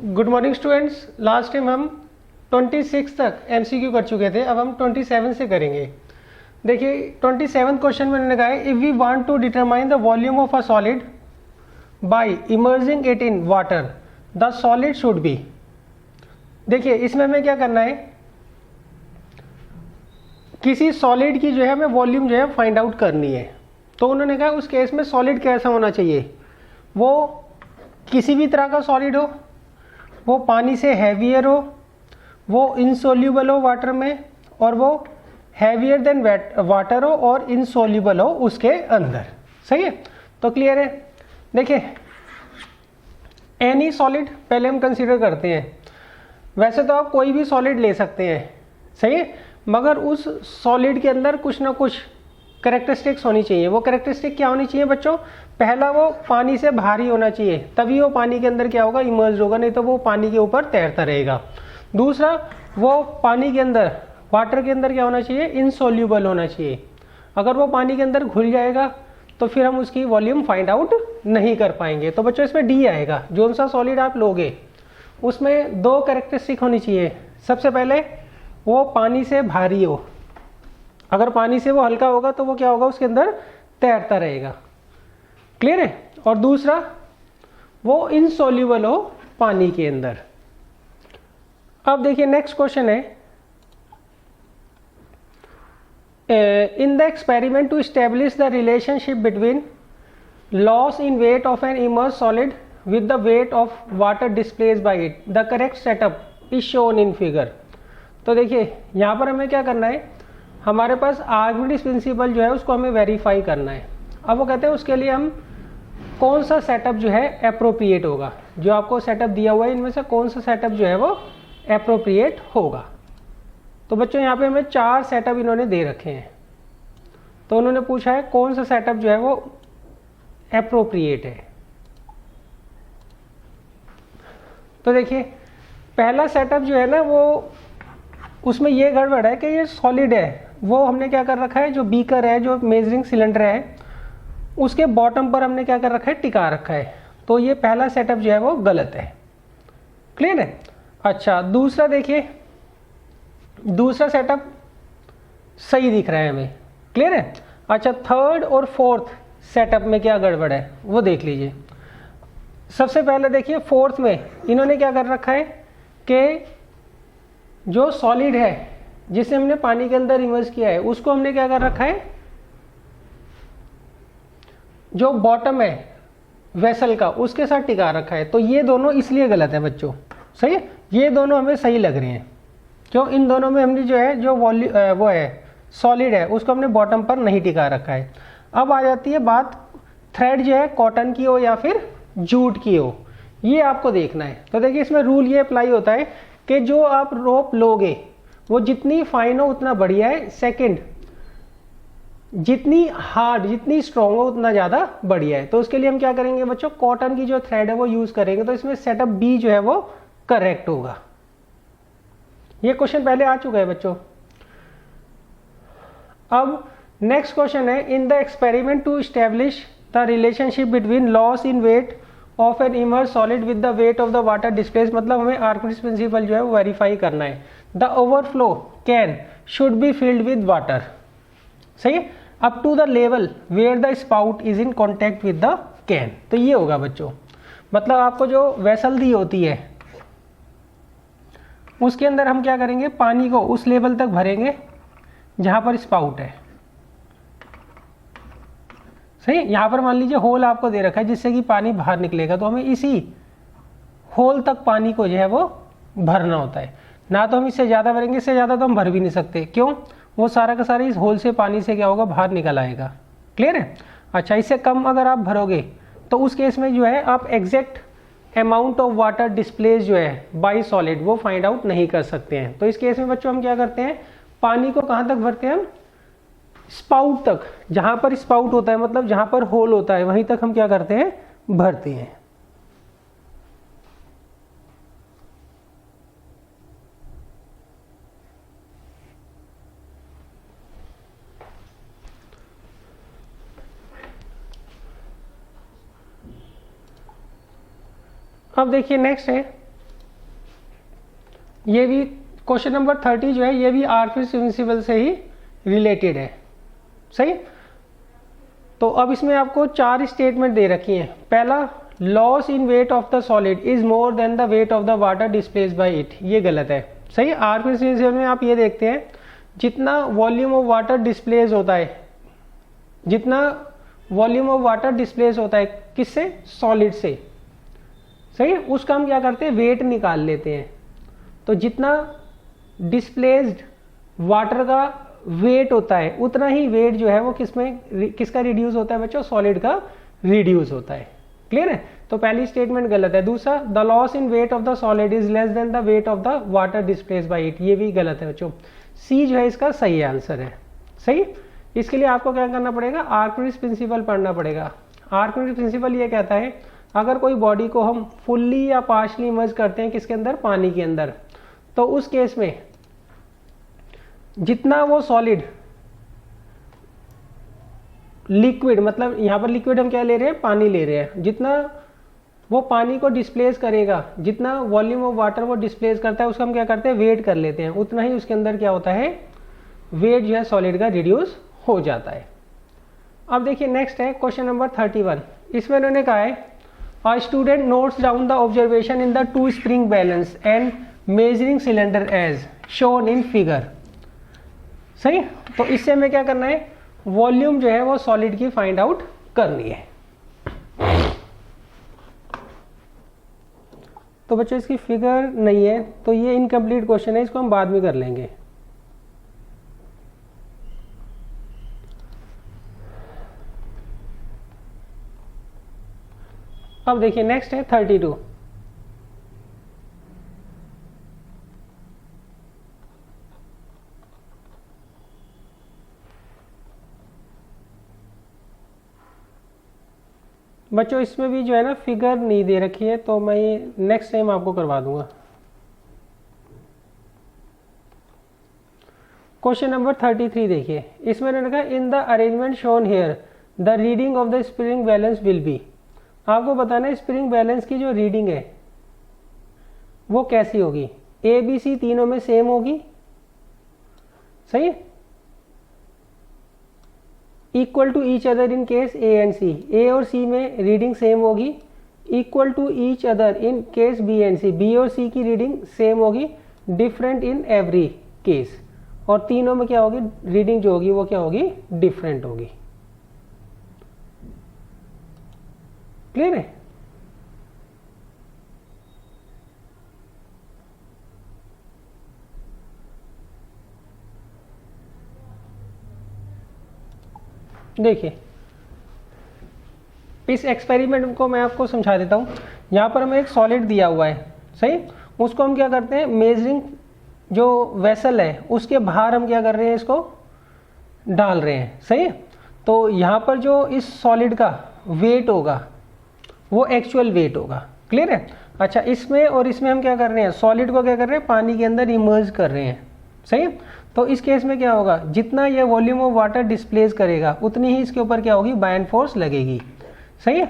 Good morning students. Last time हम 26 तक MCQ कर चुके थे, अब हम 27 से करेंगे। देखिए 27 क्वेश्चन में उन्होंने कहा है if we want to determine the volume of a solid by immerging it in water the solid should be. देखिए इसमें हमें क्या करना है, किसी सॉलिड की जो है हमें वॉल्यूम जो है फाइंड आउट करनी है। तो उन्होंने कहा उस केस में सॉलिड कैसा होना चाहिए, वो किसी भी तरह का सॉलिड हो, वो पानी से हैवियर हो, वो इनसोल्यूबल हो वाटर में, और वो हैवियर देन वाटर हो और इनसोल्यूबल हो उसके अंदर। सही है, तो क्लियर है। देखिए एनी सॉलिड पहले हम कंसीडर करते हैं। वैसे तो आप कोई भी सॉलिड ले सकते हैं, सही है, मगर उस सॉलिड के अंदर कुछ ना कुछ कैरेक्टरिस्टिक्स होनी चाहिए। वो कैरेक्टरिस्टिक क्या होनी चाहिए बच्चों? पहला, वो पानी से भारी होना चाहिए, तभी वो पानी के अंदर क्या होगा, इमर्ज होगा, नहीं तो वो पानी के ऊपर तैरता रहेगा। दूसरा, वो पानी के अंदर, वाटर के अंदर क्या होना चाहिए, इनसोल्यूबल होना चाहिए। अगर वो पानी के अंदर घुल जाएगा तो फिर हम उसकी वॉल्यूम फाइंड आउट नहीं कर पाएंगे। तो बच्चों इसमें डी आएगा। जो सा सॉलिड आप लोगे उसमें दो कैरेक्टरिस्टिक होनी चाहिए। सबसे पहले वो पानी से भारी हो, अगर पानी से वो हल्का होगा तो वो क्या होगा, उसके अंदर तैरता रहेगा। क्लियर है। और दूसरा, वो इनसोल्यूबल हो पानी के अंदर। अब देखिए नेक्स्ट क्वेश्चन है, in the experiment to establish the relationship between loss in weight of an immerse solid with the weight of water displaced by it the correct setup is shown in figure. तो देखिए यहाँ पर हमें क्या करना है, हमारे पास आर्किमिडीज प्रिंसिपल जो है उसको हमें वेरीफाई करना है। अब वो कहते हैं उसके लिए हम कौन सा सेटअप जो है एप्रोप्रिएट होगा। जो आपको सेटअप दिया हुआ है इनमें से कौन सा सेटअप जो है वो एप्रोप्रिएट होगा। तो बच्चों यहाँ पे हमें 4 सेटअप इन्होंने दे रखे हैं। तो उन्होंने पूछा है कौन सा सेटअप जो है वो एप्रोप्रिएट है। तो देखिए पहला सेटअप जो है ना, वो उसमें ये गड़बड़ है कि ये सॉलिड है, वो हमने क्या कर रखा है, जो बीकर है, जो मेजरिंग सिलेंडर है, उसके बॉटम पर हमने क्या कर रखा है, टिका रखा है। तो ये पहला सेटअप जो है वो गलत है। क्लियर है। अच्छा दूसरा देखिए, दूसरा सेटअप सही दिख रहा है हमें। क्लियर है। अच्छा थर्ड और फोर्थ सेटअप में क्या गड़बड़ है वो देख लीजिए। सबसे पहले देखिए फोर्थ में इन्होंने क्या कर रखा है कि जो सॉलिड है जिसे हमने पानी के अंदर इमर्ज किया है उसको हमने क्या कर रखा है, जो बॉटम है वेसल का उसके साथ टिका रखा है। तो ये दोनों इसलिए गलत है बच्चों। सही है, ये दोनों हमें सही लग रहे हैं। क्यों? इन दोनों में हमने जो है जो वो है सॉलिड है उसको हमने बॉटम पर नहीं टिका रखा है। अब आ जाती है बात, थ्रेड जो है कॉटन की हो या फिर जूट की हो, ये आपको देखना है। तो देखिए इसमें रूल ये अप्लाई होता है कि जो आप रोप लोगे वो जितनी फाइन हो उतना बढ़िया है। सेकंड, जितनी हार्ड, जितनी स्ट्रॉन्ग हो उतना ज़्यादा बढ़िया है। तो उसके लिए हम क्या करेंगे बच्चों, कॉटन की जो थ्रेड है वो यूज़ करेंगे। तो इसमें सेटअप बी जो है वो करेक्ट होगा। ये क्वेश्चन पहले आ चुका है बच्चों। अब नेक्स्ट क्वेश्चन है, in the experiment to establish the relationship between loss in weight of an immerse solid with the weight of the water displace, मतलब हमें आर्किमिडीज प्रिंसिपल जो है वो वेरीफाई करना है। The overflow can should be filled with water, सही है, up to the level where the spout is in contact with the can. तो ये होगा बच्चों, मतलब आपको जो वेसल दी होती है उसके अंदर हम क्या करेंगे, पानी को उस लेवल तक भरेंगे जहां पर स्पाउट है। सही, यहाँ पर मान लीजिए होल आपको दे रखा है जिससे कि पानी बाहर निकलेगा, तो हमें इसी होल तक पानी को जो है वो भरना होता है। ना तो हम इससे ज़्यादा भरेंगे, इससे ज़्यादा तो हम भर भी नहीं सकते। क्यों? वो सारा का सारा इस होल से पानी से क्या होगा, बाहर निकल आएगा। क्लियर है। अच्छा इससे कम अगर आप भरोगे तो उस केस में जो है आप exact amount of water displace जो है बाई सॉलिड वो फाइंड आउट नहीं कर सकते हैं। तो इस केस में बच्चों हम क्या करते हैं, पानी को कहाँ तक भरते हैं, हम स्पाउट तक, जहां पर स्पाउट होता है मतलब जहां पर होल होता है वहीं तक हम क्या करते हैं, भरते हैं। अब देखिए नेक्स्ट है, ये भी क्वेश्चन नंबर 30 जो है ये भी आर्किमिडीज प्रिंसिपल से ही रिलेटेड है। सही। तो अब इसमें आपको 4 स्टेटमेंट दे रखी हैं। पहला, loss in weight of the solid is more than the weight of the water displaced by it, ये गलत है। सही। आर्किमिडीज प्रिंसिपल में आप ये देखते हैं जितना वॉल्यूम ऑफ वाटर डिस्प्लेस होता है, जितना वॉल्यूम ऑफ वाटर डिस्प्लेस होता है किससे, सॉलिड से। सही। उसका हम क्या करते हैं, वेट निकाल लेते हैं। तो जितना डिस्प्लेस्ड वाटर का वेट होता है उतना ही वेट जो है वो किसका रिड्यूस होता है बच्चों, सॉलिड का रिड्यूस होता है। क्लियर है। तो पहली स्टेटमेंट गलत है। दूसरा, the loss in weight of the solid is less than the weight of the water displaced by it, ये भी गलत है बच्चों। सी जो है इसका सही आंसर है। सही। इसके लिए आपको क्या करना पड़ेगा, आर्किमिडीज प्रिंसिपल पढ़ना पड़ेगा। आर्किमिडीज प्रिंसिपल ये कहता है अगर कोई बॉडी को हम फुल्ली या पार्शली इमर्ज करते हैं किसके अंदर, पानी के अंदर, तो उस केस में जितना वो सॉलिड लिक्विड, मतलब यहां पर लिक्विड हम क्या ले रहे हैं, पानी ले रहे हैं, जितना वो पानी को डिस्प्लेस करेगा, जितना वॉल्यूम ऑफ वाटर वो डिस्प्लेस करता है उसका हम क्या करते हैं, वेट कर लेते हैं, उतना ही उसके अंदर क्या होता है, वेट जो है सॉलिड का रिड्यूस हो जाता है। अब देखिए नेक्स्ट है क्वेश्चन नंबर 31। इसमें उन्होंने कहा है a student notes down the observation in the 2 spring balance and measuring cylinder as shown in figure. सही। तो इससे हमें क्या करना है, वॉल्यूम जो है वो सॉलिड की फाइंड आउट करनी है। तो बच्चों इसकी फिगर नहीं है तो ये इनकम्प्लीट क्वेश्चन है, इसको हम बाद में कर लेंगे। अब देखिए नेक्स्ट है 32। बच्चों इसमें भी जो है ना फिगर नहीं दे रखी है तो मैं ये नेक्स्ट टाइम आपको करवा दूंगा। क्वेश्चन नंबर 33 देखिए, इसमें उन्होंने कहा in the arrangement shown here the reading of the spring balance will be. आपको बताना है स्प्रिंग बैलेंस की जो रीडिंग है वो कैसी होगी, ए बी सी तीनों में सेम होगी। सही। Equal to each other in case A and C, A और सी में रीडिंग सेम होगी। Equal to each other in case B and C, B और सी की रीडिंग सेम होगी। डिफरेंट इन एवरी केस, और तीनों में क्या होगी, रीडिंग जो होगी वो क्या होगी, डिफरेंट होगी। क्लियर है। देखिए इस एक्सपेरिमेंट को मैं आपको समझा देता हूं। यहां पर हमें एक सॉलिड दिया हुआ है। सही। उसको हम क्या करते हैं, मेजरिंग जो वेसल है उसके बाहर हम क्या कर रहे हैं, इसको डाल रहे हैं। सही। तो यहां पर जो इस सॉलिड का वेट होगा वो एक्चुअल वेट होगा। क्लियर है। अच्छा, इसमें और इसमें हम क्या कर रहे हैं, सॉलिड को क्या कर रहे हैं, पानी के अंदर इमर्ज कर रहे हैं। सही। तो इस केस में क्या होगा, जितना ये वॉल्यूम ऑफ वाटर डिस्प्लेस करेगा उतनी ही इसके ऊपर क्या होगी, बायन फोर्स लगेगी। सही।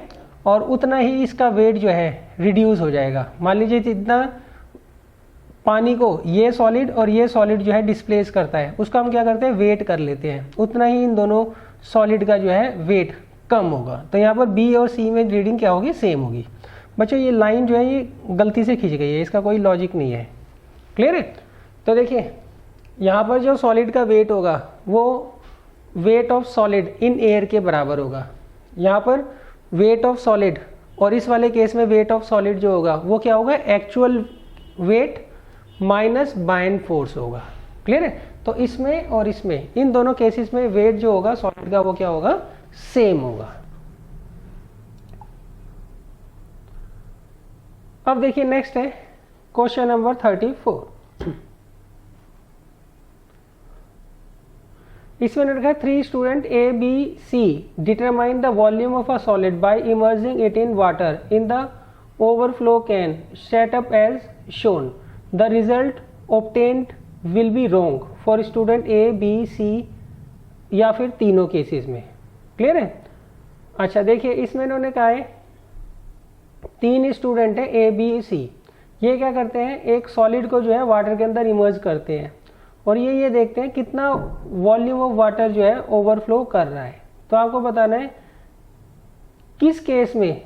और उतना ही इसका वेट जो है रिड्यूस हो जाएगा। मान लीजिए जितना पानी को ये सॉलिड और ये सॉलिड जो है डिस्प्लेस करता है उसका हम क्या करते हैं, वेट कर लेते हैं, उतना ही इन दोनों सॉलिड का जो है वेट कम होगा। तो यहाँ पर बी और सी में रीडिंग क्या होगी, सेम होगी। बच्चों ये लाइन जो है ये गलती से खींच गई है, इसका कोई लॉजिक नहीं है। क्लियर है। तो देखिए यहाँ पर जो सॉलिड का वेट होगा वो weight of solid in air के बराबर होगा। यहाँ पर वेट ऑफ सॉलिड और इस वाले केस में वेट ऑफ सॉलिड जो होगा वो क्या होगा, actual wait minus Bayern force होगा। क्लियर है। तो इसमें और इसमें इन दोनों केसेस में वेट जो होगा सॉलिड का वो क्या होगा, सेम होगा। अब देखिए नेक्स्ट है क्वेश्चन नंबर 34। इसमें रखा 3 student A B C determine the volume of a solid by immerging it in water in the overflow can set up as shown. The result obtained will be wrong for student A B C या फिर तीनों cases में। Clear है। अच्छा देखिए इसमें इन्होंने कहा है 3 स्टूडेंट है ए बी सी, ये क्या करते हैं, एक सॉलिड को जो है वाटर के अंदर इमर्ज करते हैं और ये देखते हैं कितना वॉल्यूम ऑफ वाटर जो है ओवरफ्लो कर रहा है। तो आपको बताना है किस केस में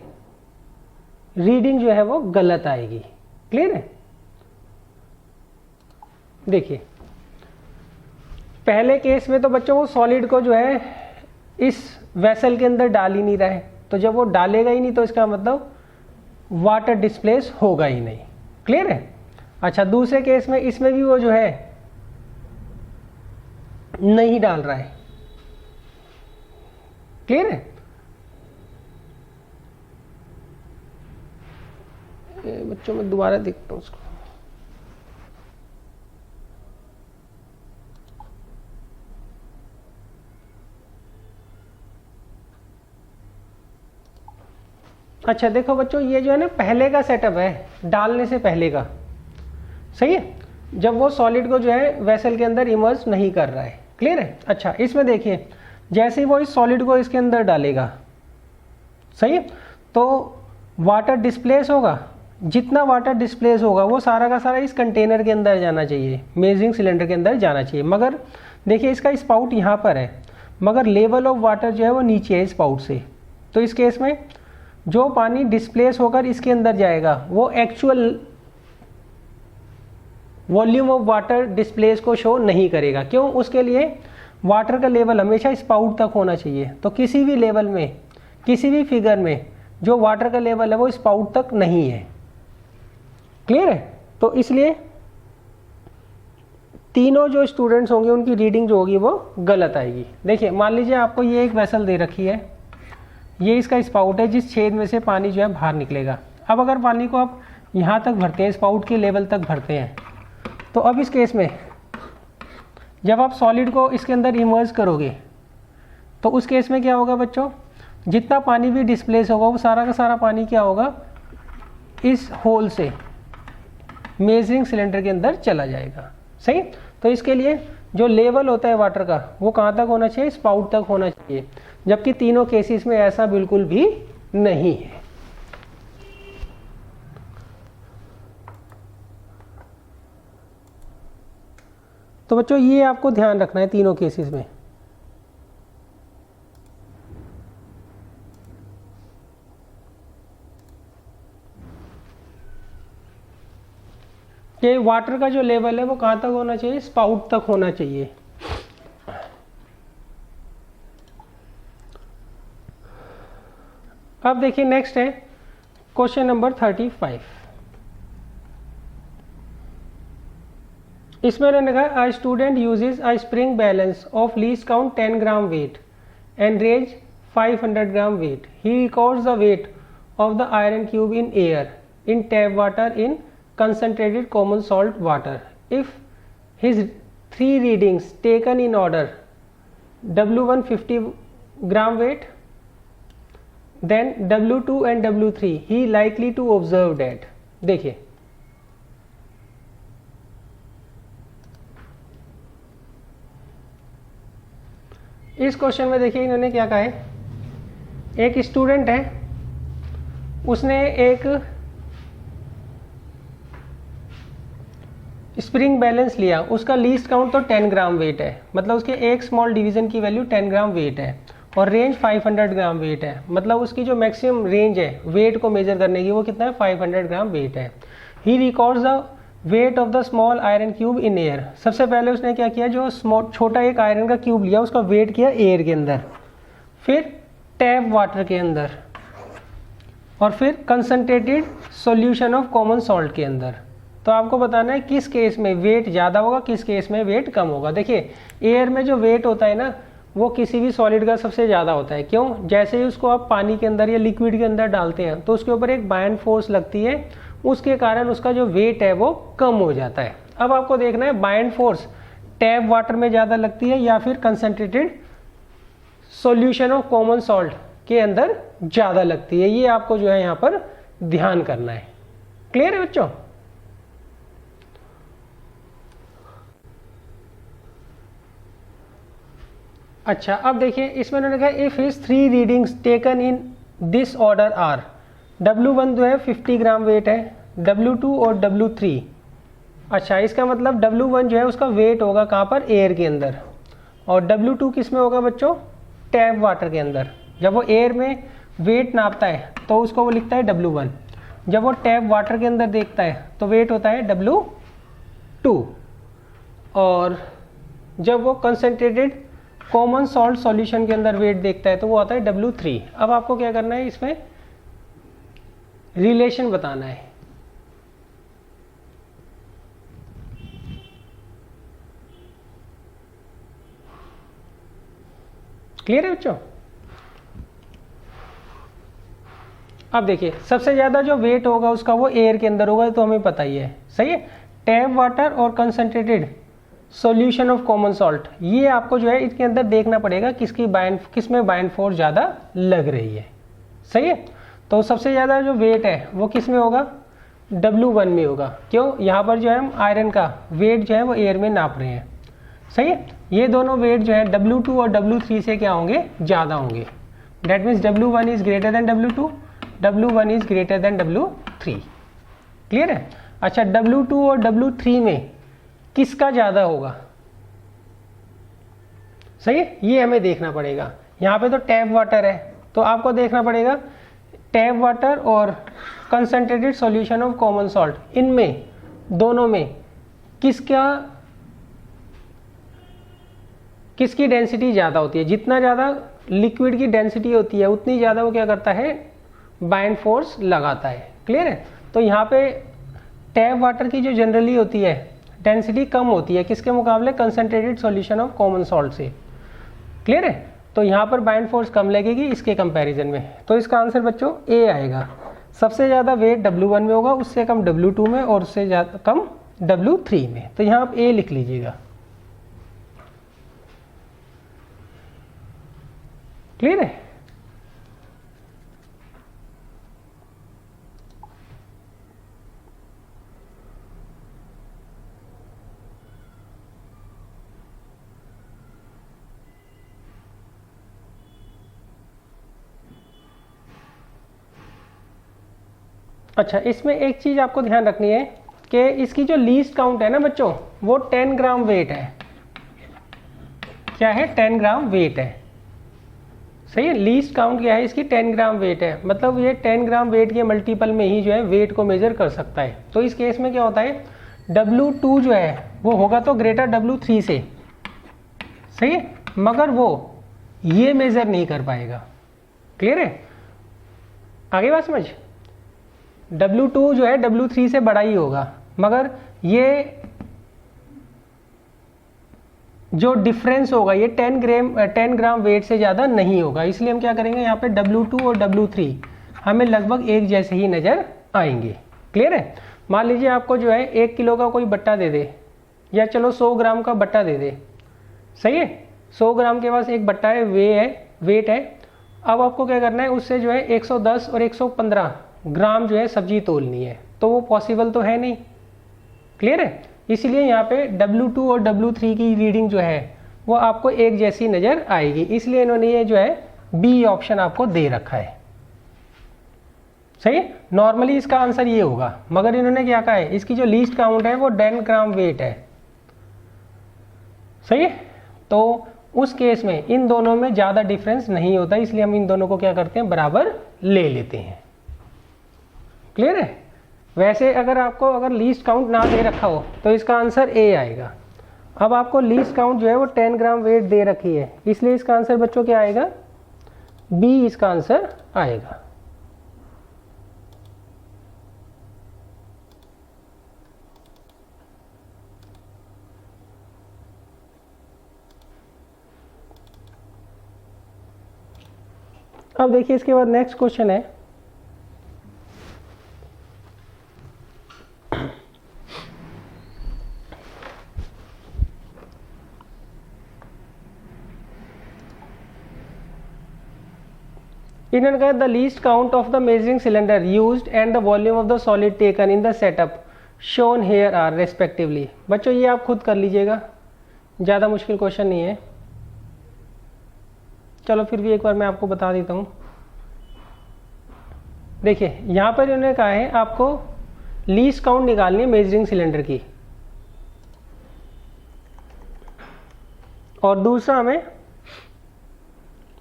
रीडिंग जो है वो गलत आएगी। क्लियर है? देखिए पहले केस में तो बच्चों वो सॉलिड को जो है इस वेसल के अंदर डाल ही नहीं रहा है, तो जब वो डालेगा ही नहीं तो इसका मतलब वाटर डिस्प्लेस होगा ही नहीं। क्लियर है? अच्छा, दूसरे केस में इसमें भी वो जो है नहीं डाल रहा है। क्लियर है? बच्चों में दोबारा देखता हूं उसको। अच्छा देखो बच्चों, ये जो है ना पहले का सेटअप है, डालने से पहले का, सही है, जब वो सॉलिड को जो है वेसल के अंदर इमर्ज नहीं कर रहा है। क्लियर है? अच्छा, इसमें देखिए जैसे ही वो इस सॉलिड को इसके अंदर डालेगा, सही है, तो वाटर डिस्प्लेस होगा। जितना वाटर डिस्प्लेस होगा वो सारा का सारा इस कंटेनर के अंदर जाना चाहिए, मेजरिंग सिलेंडर के अंदर जाना चाहिए। मगर देखिए इसका स्पाउट यहाँ पर है, मगर लेवल ऑफ वाटर जो है वो नीचे है स्पाउट से। तो इस केस में जो पानी डिस्प्लेस होकर इसके अंदर जाएगा वो actual volume of water displace को शो नहीं करेगा। क्यों? उसके लिए वाटर का लेवल हमेशा स्पाउट तक होना चाहिए। तो किसी भी लेवल में, किसी भी फिगर में जो वाटर का लेवल है वो स्पाउट तक नहीं है। क्लियर है? तो इसलिए तीनों जो स्टूडेंट्स होंगे उनकी रीडिंग जो होगी वो गलत आएगी। देखिए मान लीजिए आपको ये एक वेसल दे रखी है, ये इसका स्पाउट है जिस छेद में से पानी जो है बाहर निकलेगा। अब अगर पानी को आप यहाँ तक भरते हैं, स्पाउट के लेवल तक भरते हैं, तो अब इस केस में जब आप सॉलिड को इसके अंदर इमर्ज करोगे तो उस केस में क्या होगा बच्चों, जितना पानी भी डिस्प्लेस होगा वो सारा का सारा पानी क्या होगा, इस होल से मेजरिंग सिलेंडर के अंदर चला जाएगा। सही? तो इसके लिए जो लेवल होता है वाटर का वो कहाँ तक होना चाहिए, स्पाउट तक होना चाहिए, जबकि तीनों केसेस में ऐसा बिल्कुल भी नहीं है। तो बच्चों ये आपको ध्यान रखना है तीनों केसेस में। कि वाटर का जो लेवल है वो कहाँ तक होना चाहिए, स्पाउट तक होना चाहिए। अब देखिए नेक्स्ट है क्वेश्चन नंबर 35। इसमें उन्होंने कहा a student uses a spring balance of least count 10 gram weight and range 500 gram wait. He records the weight of the iron cube in air in tap water in concentrated common salt water. If his three readings taken in order, W1 50 gram weight, then W2 and W3, he likely to observe that. देखिए इस question में देखिए इन्होंने क्या कहा है, एक student है, उसने एक स्प्रिंग बैलेंस लिया, उसका लीस्ट काउंट तो 10 ग्राम वेट है, मतलब उसके एक स्मॉल डिवीजन की वैल्यू 10 ग्राम वेट है, और रेंज 500 ग्राम वेट है, मतलब उसकी जो मैक्सिमम रेंज है वेट को मेजर करने की वो कितना है, 500 ग्राम वेट है। He records the weight of the small iron cube in air. सबसे पहले उसने क्या किया, जो छोटा एक आयरन का क्यूब लिया उसका वेट किया एयर के अंदर, फिर टैप वाटर के अंदर, और फिर concentrated solution of common salt के अंदर। तो आपको बताना है किस केस में वेट ज़्यादा होगा, किस केस में वेट कम होगा। देखिए एयर में जो वेट होता है ना वो किसी भी सॉलिड का सबसे ज़्यादा होता है। क्यों? जैसे ही उसको आप पानी के अंदर या लिक्विड के अंदर डालते हैं तो उसके ऊपर एक बायन फोर्स लगती है, उसके कारण उसका जो वेट है वो कम हो जाता है। अब आपको देखना है बायन फोर्स टैप वाटर में ज़्यादा लगती है या फिर concentrated solution of common salt के अंदर ज़्यादा लगती है। ये आपको जो है यहाँ पर ध्यान करना है। क्लियर है बच्चों? अच्छा अब देखिए इसमें उन्होंने कहा if his 3 readings taken in this order are, W1 जो है 50 ग्राम वेट है, W2 और W3। अच्छा, इसका मतलब W1 जो है उसका वेट होगा कहाँ पर, एयर के अंदर, और W2 किस में होगा बच्चों, टैप वाटर के अंदर। जब वो एयर में वेट नापता है तो उसको वो लिखता है W1, जब वो टैप वाटर के अंदर देखता है तो वेट होता है W2, और जब वो कंसनट्रेटेड कॉमन सॉल्ट सॉल्यूशन के अंदर वेट देखता है तो वो आता है W3। अब आपको क्या करना है, इसमें रिलेशन बताना है। क्लियर है बच्चों? अब देखिए, सबसे ज़्यादा जो वेट होगा उसका वो एयर के अंदर होगा, तो हमें पता ही है, सही है। टैप वाटर और concentrated solution of common salt, ये आपको जो है इसके अंदर देखना पड़ेगा किस में बाइंड फोर्स ज़्यादा लग रही है, सही है। तो सबसे ज़्यादा जो वेट है वो किस में होगा, W1 में होगा। क्यों, यहाँ पर जो है हम आयरन का वेट जो है वो एयर में नाप रहे हैं, सही है। ये दोनों वेट जो है W2 और W3 से क्या होंगे, ज़्यादा होंगे। That means W1 is greater than W2, W1 is greater than W3। Clear है? अच्छा, W2 और W3 में किसका ज़्यादा होगा, सही है, ये हमें देखना पड़ेगा। यहाँ पे तो टैप वाटर है, तो आपको देखना पड़ेगा टैप वाटर और concentrated solution of common salt, इनमें दोनों में किसकी डेंसिटी ज़्यादा होती है। जितना ज़्यादा लिक्विड की डेंसिटी होती है उतनी ज़्यादा वो क्या करता है, बाइंड फोर्स लगाता है। क्लियर है? तो यहाँ पे टैप वाटर की जो जनरली होती है डेंसिटी कम होती है किसके मुकाबले, concentrated solution of common salt से। क्लियर है? तो यहाँ पर बाइंड फोर्स कम लगेगी इसके कंपैरिजन में। तो इसका आंसर बच्चों ए आएगा। सबसे ज़्यादा वेट W1 में होगा, उससे कम W2 में, और उससे ज़्यादा कम W3 में। तो यहाँ आप ए लिख लीजिएगा। क्लियर है? अच्छा, इसमें एक चीज़ आपको ध्यान रखनी है कि इसकी जो लीस्ट काउंट है ना बच्चों, वो 10 ग्राम वेट है। क्या है, 10 ग्राम वेट है, सही है। लीस्ट काउंट क्या है इसकी, 10 ग्राम वेट है। मतलब ये 10 ग्राम वेट के मल्टीपल में ही जो है वेट को मेजर कर सकता है। तो इस केस में क्या होता है, W2 जो है वो होगा तो ग्रेटर W3 से, सही है, मगर वो ये मेजर नहीं कर पाएगा। क्लियर है? आगे बात समझ। W2 जो है W3 से बड़ा ही होगा, मगर ये जो डिफरेंस होगा ये 10 ग्राम वेट से ज़्यादा नहीं होगा। इसलिए हम क्या करेंगे, यहाँ पे W2 और W3 हमें लगभग एक जैसे ही नज़र आएंगे। क्लियर है? मान लीजिए आपको जो है 1 किलो का कोई बट्टा दे दे, या चलो 100 ग्राम का बट्टा दे दे, सही है। 100 ग्राम के पास एक बट्टा है, वेट है। अब आपको क्या करना है, उससे जो है 110 और 115 ग्राम जो है सब्जी तोलनी है, तो वो पॉसिबल तो है नहीं। क्लियर है? इसलिए यहाँ पे W2 और W3 की रीडिंग जो है वो आपको एक जैसी नज़र आएगी। इसलिए इन्होंने ये जो है बी ऑप्शन आपको दे रखा है, सही। नॉर्मली इसका आंसर ये होगा, मगर इन्होंने क्या कहा है, इसकी जो लीस्ट काउंट है वो 10 ग्राम वेट है, सही है। तो उस केस में इन दोनों में ज़्यादा डिफरेंस नहीं होता, इसलिए हम इन दोनों को क्या करते हैं, बराबर ले लेते हैं। क्लियर है? वैसे अगर लीस्ट काउंट ना दे रखा हो तो इसका आंसर ए आएगा। अब आपको लीस्ट काउंट जो है वो 10 ग्राम वेट दे रखी है, इसलिए इसका आंसर बच्चों क्या आएगा, बी इसका आंसर आएगा। अब देखिए इसके बाद नेक्स्ट क्वेश्चन है, इन्होंने कहा the least count of the measuring cylinder used and the volume of the solid taken in the setup shown here are respectively. बच्चों ये आप खुद कर लीजिएगा, ज़्यादा मुश्किल क्वेश्चन नहीं है। चलो फिर भी एक बार मैं आपको बता देता हूँ। देखिए यहाँ पर इन्होंने कहा है आपको लीस्ट काउंट निकालनी है मेजरिंग सिलेंडर की, और दूसरा हमें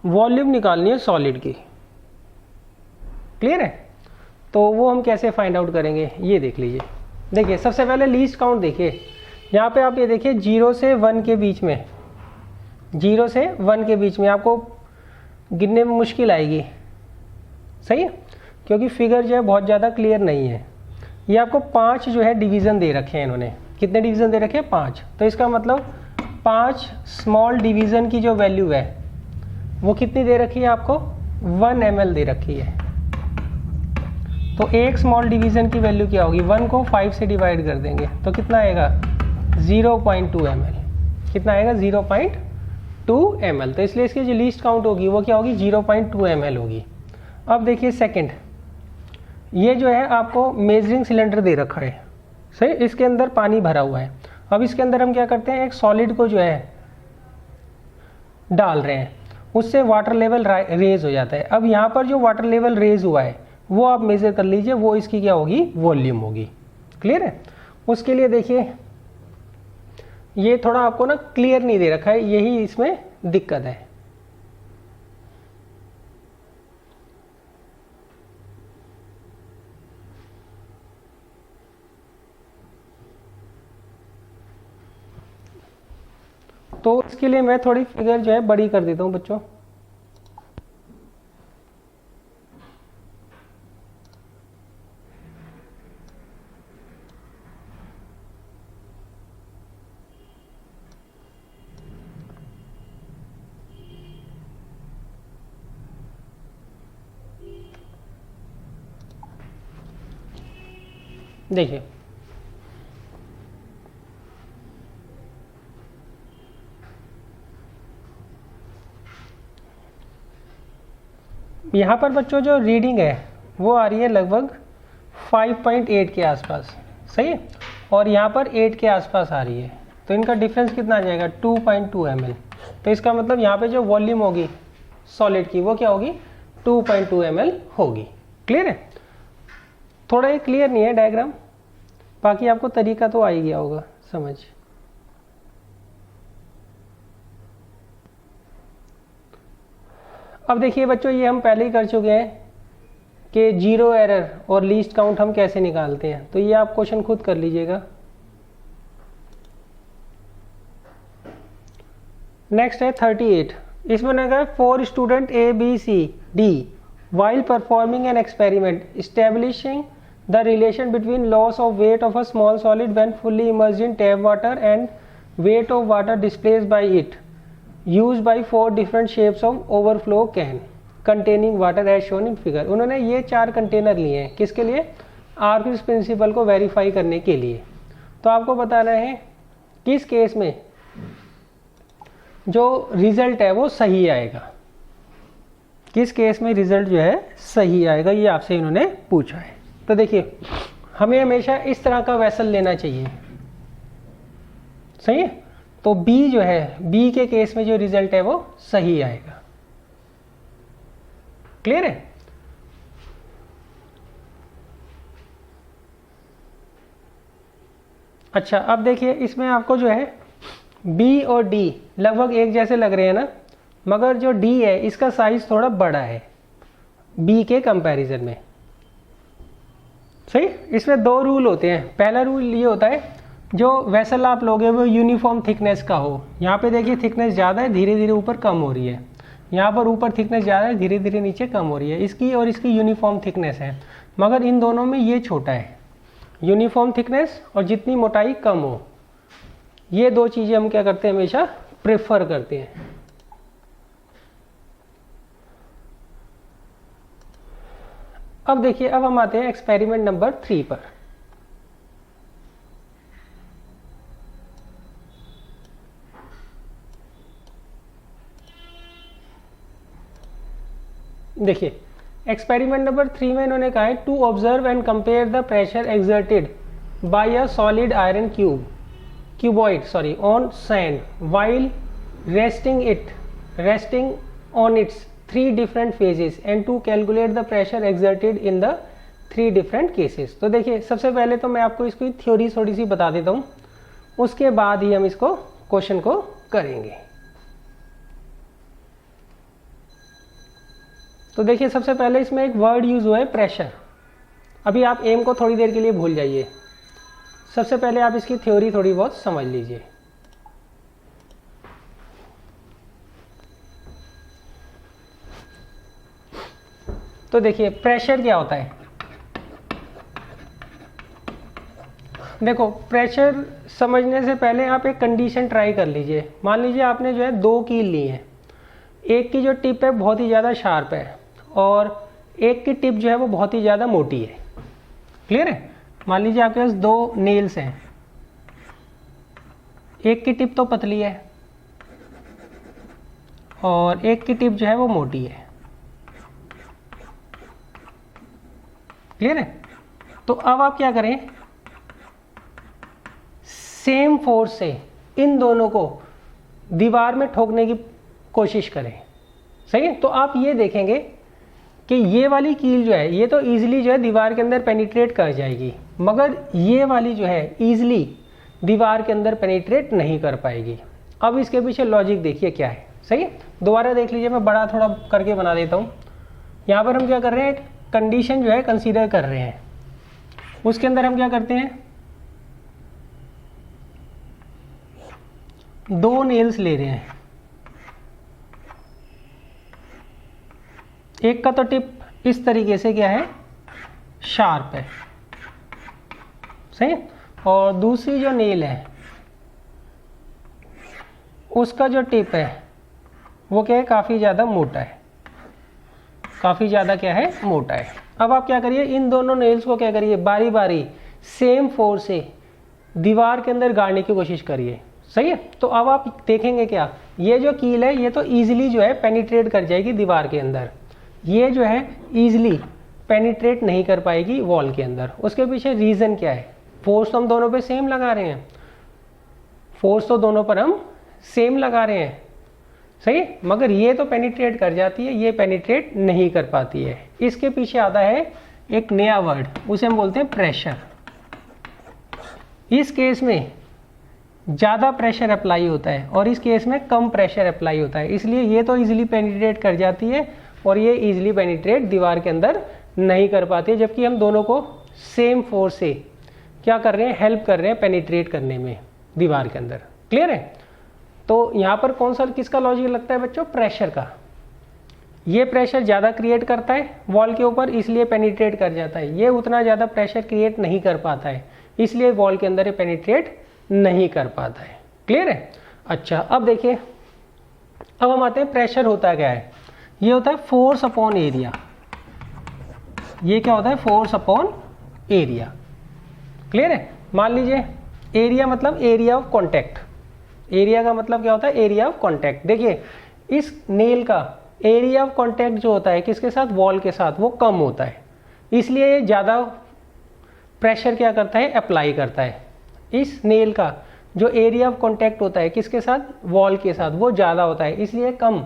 वॉल्यूम निकालनी है सॉलिड की। क्लियर है? तो वो हम कैसे फाइंड आउट करेंगे ये देख लीजिए। देखिए सबसे पहले लीस्ट काउंट देखिए, यहाँ पे आप ये देखिए 0 से 1 के बीच में, 0 से 1 के बीच में आपको गिनने में मुश्किल आएगी। सही है? क्योंकि फिगर जो है बहुत ज़्यादा क्लियर नहीं है। ये आपको 5 जो है डिवीज़न दे रखे हैं इन्होंने। कितने डिवीज़न दे रखे हैं? 5। तो इसका मतलब 5 स्मॉल डिवीज़न की जो वैल्यू है वो कितनी दे रखी है आपको? 1 ml दे रखी है। तो एक स्मॉल डिवीज़न की वैल्यू क्या होगी? 1 को 5 से डिवाइड कर देंगे तो कितना आएगा? 0.2 ml। कितना आएगा? 0.2 ml। तो इसलिए इसकी जो लीस्ट काउंट होगी वो क्या होगी? 0.2 ml होगी। अब देखिए सेकंड, ये जो है आपको मेजरिंग सिलेंडर दे रखा है, सही? इसके अंदर पानी भरा हुआ है। अब इसके अंदर हम क्या करते हैं, एक सॉलिड को जो है डाल रहे हैं, उससे वाटर लेवल रेज हो जाता है। अब यहाँ पर जो वाटर लेवल रेज हुआ है वो आप मेजर कर लीजिए, वो इसकी क्या होगी? वॉल्यूम होगी। क्लियर है? उसके लिए देखिए ये थोड़ा आपको ना क्लियर नहीं दे रखा है, यही इसमें दिक्कत है। तो इसके लिए मैं थोड़ी फिगर जो है बड़ी कर देता हूं बच्चों। देखिए यहाँ पर बच्चों जो रीडिंग है वो आ रही है लगभग 5.8 के आसपास, सही है? और यहाँ पर 8 के आसपास आ रही है। तो इनका डिफरेंस कितना आ जाएगा? 2.2 ml। तो इसका मतलब यहाँ पे जो वॉल्यूम होगी सॉलिड की वो क्या होगी? 2.2 ml होगी। क्लियर है? थोड़ा ये क्लियर नहीं है डायग्राम, बाकी आपको तरीका तो आ ही गया होगा समझ। अब देखिए बच्चों, ये हम पहले ही कर चुके हैं कि जीरो एरर और लीस्ट काउंट हम कैसे निकालते हैं, तो ये आप क्वेश्चन खुद कर लीजिएगा। नेक्स्ट है 38। इसमें लगा 4 student A B C D while performing an experiment establishing the relation between loss of weight of a small solid when fully immersed in tap water and weight of water displaced by it used by 4 different shapes of overflow can containing water as shown in figure। उन्होंने ये 4 container लिए हैं, किसके लिए? Archimedes principal को verify करने के लिए। तो आपको बताना है किस केस में जो रिजल्ट है वो सही आएगा, किस केस में रिजल्ट जो है सही आएगा, ये आपसे इन्होंने पूछा है। तो देखिए हमें हमेशा इस तरह का वेसल लेना चाहिए, सही है? तो B जो है, B के केस में जो रिजल्ट है वो सही आएगा। क्लियर है? अच्छा अब देखिए इसमें आपको जो है B और D लगभग एक जैसे लग रहे हैं ना, मगर जो D है इसका साइज थोड़ा बड़ा है B के कंपैरिजन में, सही? इसमें 2 रूल होते हैं। पहला रूल ये होता है जो वेसल आप लोगे वो यूनिफॉर्म थिकनेस का हो। यहाँ पे देखिए थिकनेस ज़्यादा है, धीरे धीरे ऊपर कम हो रही है। यहाँ पर ऊपर थिकनेस ज़्यादा है, धीरे धीरे नीचे कम हो रही है। इसकी और इसकी यूनिफॉर्म थिकनेस है, मगर इन दोनों में ये छोटा है, यूनिफॉर्म थिकनेस और जितनी मोटाई कम हो। ये 2 चीज़ें हम क्या करते हैं, हमेशा प्रेफर करते हैं। अब देखिए अब हम आते हैं एक्सपेरिमेंट नंबर 3 पर। देखिए एक्सपेरिमेंट नंबर 3 में इन्होंने कहा है to observe and compare the pressure exerted by a solid iron cuboid on sand while resting on its 3 different phases and to calculate the pressure exerted in the 3 different cases. तो देखिए सबसे पहले तो मैं आपको इसकी थ्योरी थोड़ी सी बता देता हूँ, उसके बाद ही हम इसको क्वेश्चन को करेंगे। तो देखिए सबसे पहले इसमें एक वर्ड यूज हुआ है प्रेशर। अभी आप एम को थोड़ी देर के लिए भूल जाइए, सबसे पहले आप इसकी थ्योरी थोड़ी बहुत समझ लीजिए। तो देखिए प्रेशर क्या होता है। देखो प्रेशर समझने से पहले आप एक कंडीशन ट्राई कर लीजिए। मान लीजिए आपने जो है 2 कील ली है, एक की जो टिप है बहुत ही ज़्यादा शार्प है और एक की टिप जो है वो बहुत ही ज़्यादा मोटी है। क्लियर है? मान लीजिए आपके पास 2 नेल्स हैं, एक की टिप तो पतली है और एक की टिप जो है वो मोटी है। क्लियर है? तो अब आप क्या करें, सेम फोर्स से इन दोनों को दीवार में ठोकने की कोशिश करें। सही है? तो आप ये देखेंगे कि ये वाली कील जो है ये तो इजीली जो है दीवार के अंदर पेनिट्रेट कर जाएगी, मगर ये वाली जो है इजीली दीवार के अंदर पेनिट्रेट नहीं कर पाएगी। अब इसके पीछे लॉजिक देखिए क्या है। सही है? दोबारा देख लीजिए, मैं बड़ा थोड़ा करके बना देता हूँ। यहाँ पर हम क्या कर रहे हैं, कंडीशन जो है कंसीडर कर रहे हैं। उसके अंदर हम क्या करते हैं, 2 नेल्स ले रहे हैं, एक का तो टिप इस तरीके से क्या है, शार्प है। सही? और दूसरी जो नेल है उसका जो टिप है वो क्या है, काफ़ी ज़्यादा मोटा है, काफ़ी ज़्यादा क्या है, मोटा है। अब आप क्या करिए, इन दोनों नेल्स को क्या करिए, बारी बारी सेम फोर्स से दीवार के अंदर गाड़ने की कोशिश करिए। सही है? तो अब आप देखेंगे क्या, ये जो कील है ये तो ईजिली जो है पेनिट्रेट कर जाएगी दीवार के अंदर, ये जो है ईजिली पेनिट्रेट नहीं कर पाएगी वॉल के अंदर। उसके पीछे रीज़न क्या है, फोर्स तो हम दोनों पे सेम लगा रहे हैं, फोर्स तो दोनों पर हम सेम लगा रहे हैं। सही? मगर ये तो पेनिट्रेट कर जाती है, ये पेनिट्रेट नहीं कर पाती है। इसके पीछे आता है एक नया वर्ड, उसे हम बोलते हैं प्रेशर। इस केस में ज़्यादा प्रेशर अप्लाई होता है और इस केस में कम प्रेशर अप्लाई होता है, इसलिए ये तो इजीली पेनिट्रेट कर जाती है और ये इजीली पेनिट्रेट दीवार के अंदर नहीं कर पाती है, जबकि हम दोनों को सेम फोर्स से क्या कर रहे हैं, हेल्प कर रहे हैं पेनिट्रेट करने में दीवार के अंदर। क्लियर है? तो यहाँ पर कौन सा किसका लॉजिक लगता है बच्चों, प्रेशर का। ये प्रेशर ज़्यादा क्रिएट करता है वॉल के ऊपर, इसलिए पेनिट्रेट कर जाता है। ये उतना ज़्यादा प्रेशर क्रिएट नहीं कर पाता है, इसलिए वॉल के अंदर ये पेनिट्रेट नहीं कर पाता है। क्लियर है? अच्छा अब देखिए, अब हम आते हैं प्रेशर होता क्या है। ये होता है फोर्स अपॉन एरिया। ये क्या होता है, फोर्स अपॉन एरिया। क्लियर है? मान लीजिए एरिया मतलब एरिया ऑफ कॉन्टैक्ट। एरिया का मतलब क्या होता है, एरिया ऑफ कॉन्टैक्ट। देखिए इस नेल का एरिया ऑफ कॉन्टैक्ट जो होता है किसके साथ, वॉल के साथ, वो कम होता है, इसलिए ये ज़्यादा प्रेशर क्या करता है, अप्लाई करता है। इस नेल का जो एरिया ऑफ कॉन्टैक्ट होता है किसके साथ, वॉल के साथ, वो ज़्यादा होता है, इसलिए कम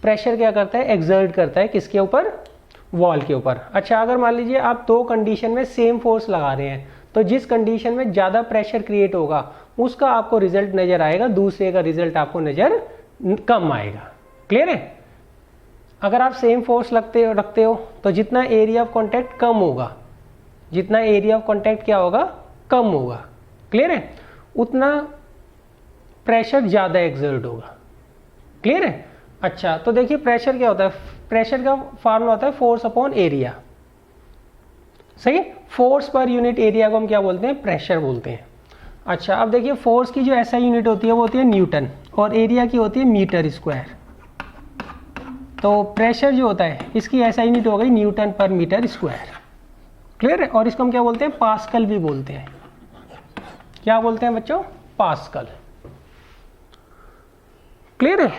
प्रेशर क्या करता है, एक्सर्ट करता है किसके ऊपर, वॉल के ऊपर। अच्छा अगर मान लीजिए आप 2 कंडीशन में सेम फोर्स लगा रहे हैं, तो जिस कंडीशन में ज़्यादा प्रेशर क्रिएट होगा उसका आपको रिजल्ट नज़र आएगा, दूसरे का रिजल्ट आपको नज़र कम आएगा। क्लियर है? अगर आप सेम फोर्स रखते हो तो जितना एरिया ऑफ कॉन्टैक्ट कम होगा, जितना एरिया ऑफ कॉन्टैक्ट क्या होगा, कम होगा। क्लियर है? उतना प्रेशर ज़्यादा एक्सर्ट होगा। क्लियर है? अच्छा तो देखिए प्रेशर क्या होता है, प्रेशर का फॉर्मूला होता है फोर्स अपॉन एरिया। सही? फोर्स पर यूनिट एरिया को हम क्या बोलते हैं, प्रेशर बोलते हैं। अच्छा अब देखिए फोर्स की जो ऐसा यूनिट होती है वो होती है न्यूटन और एरिया की होती है मीटर स्क्वायर। तो प्रेशर जो होता है इसकी ऐसा यूनिट हो गई न्यूटन पर मीटर स्क्वायर। क्लियर है? और इसको हम क्या बोलते हैं, पास्कल भी बोलते हैं। क्या बोलते हैं बच्चों, पास्कल। क्लियर है?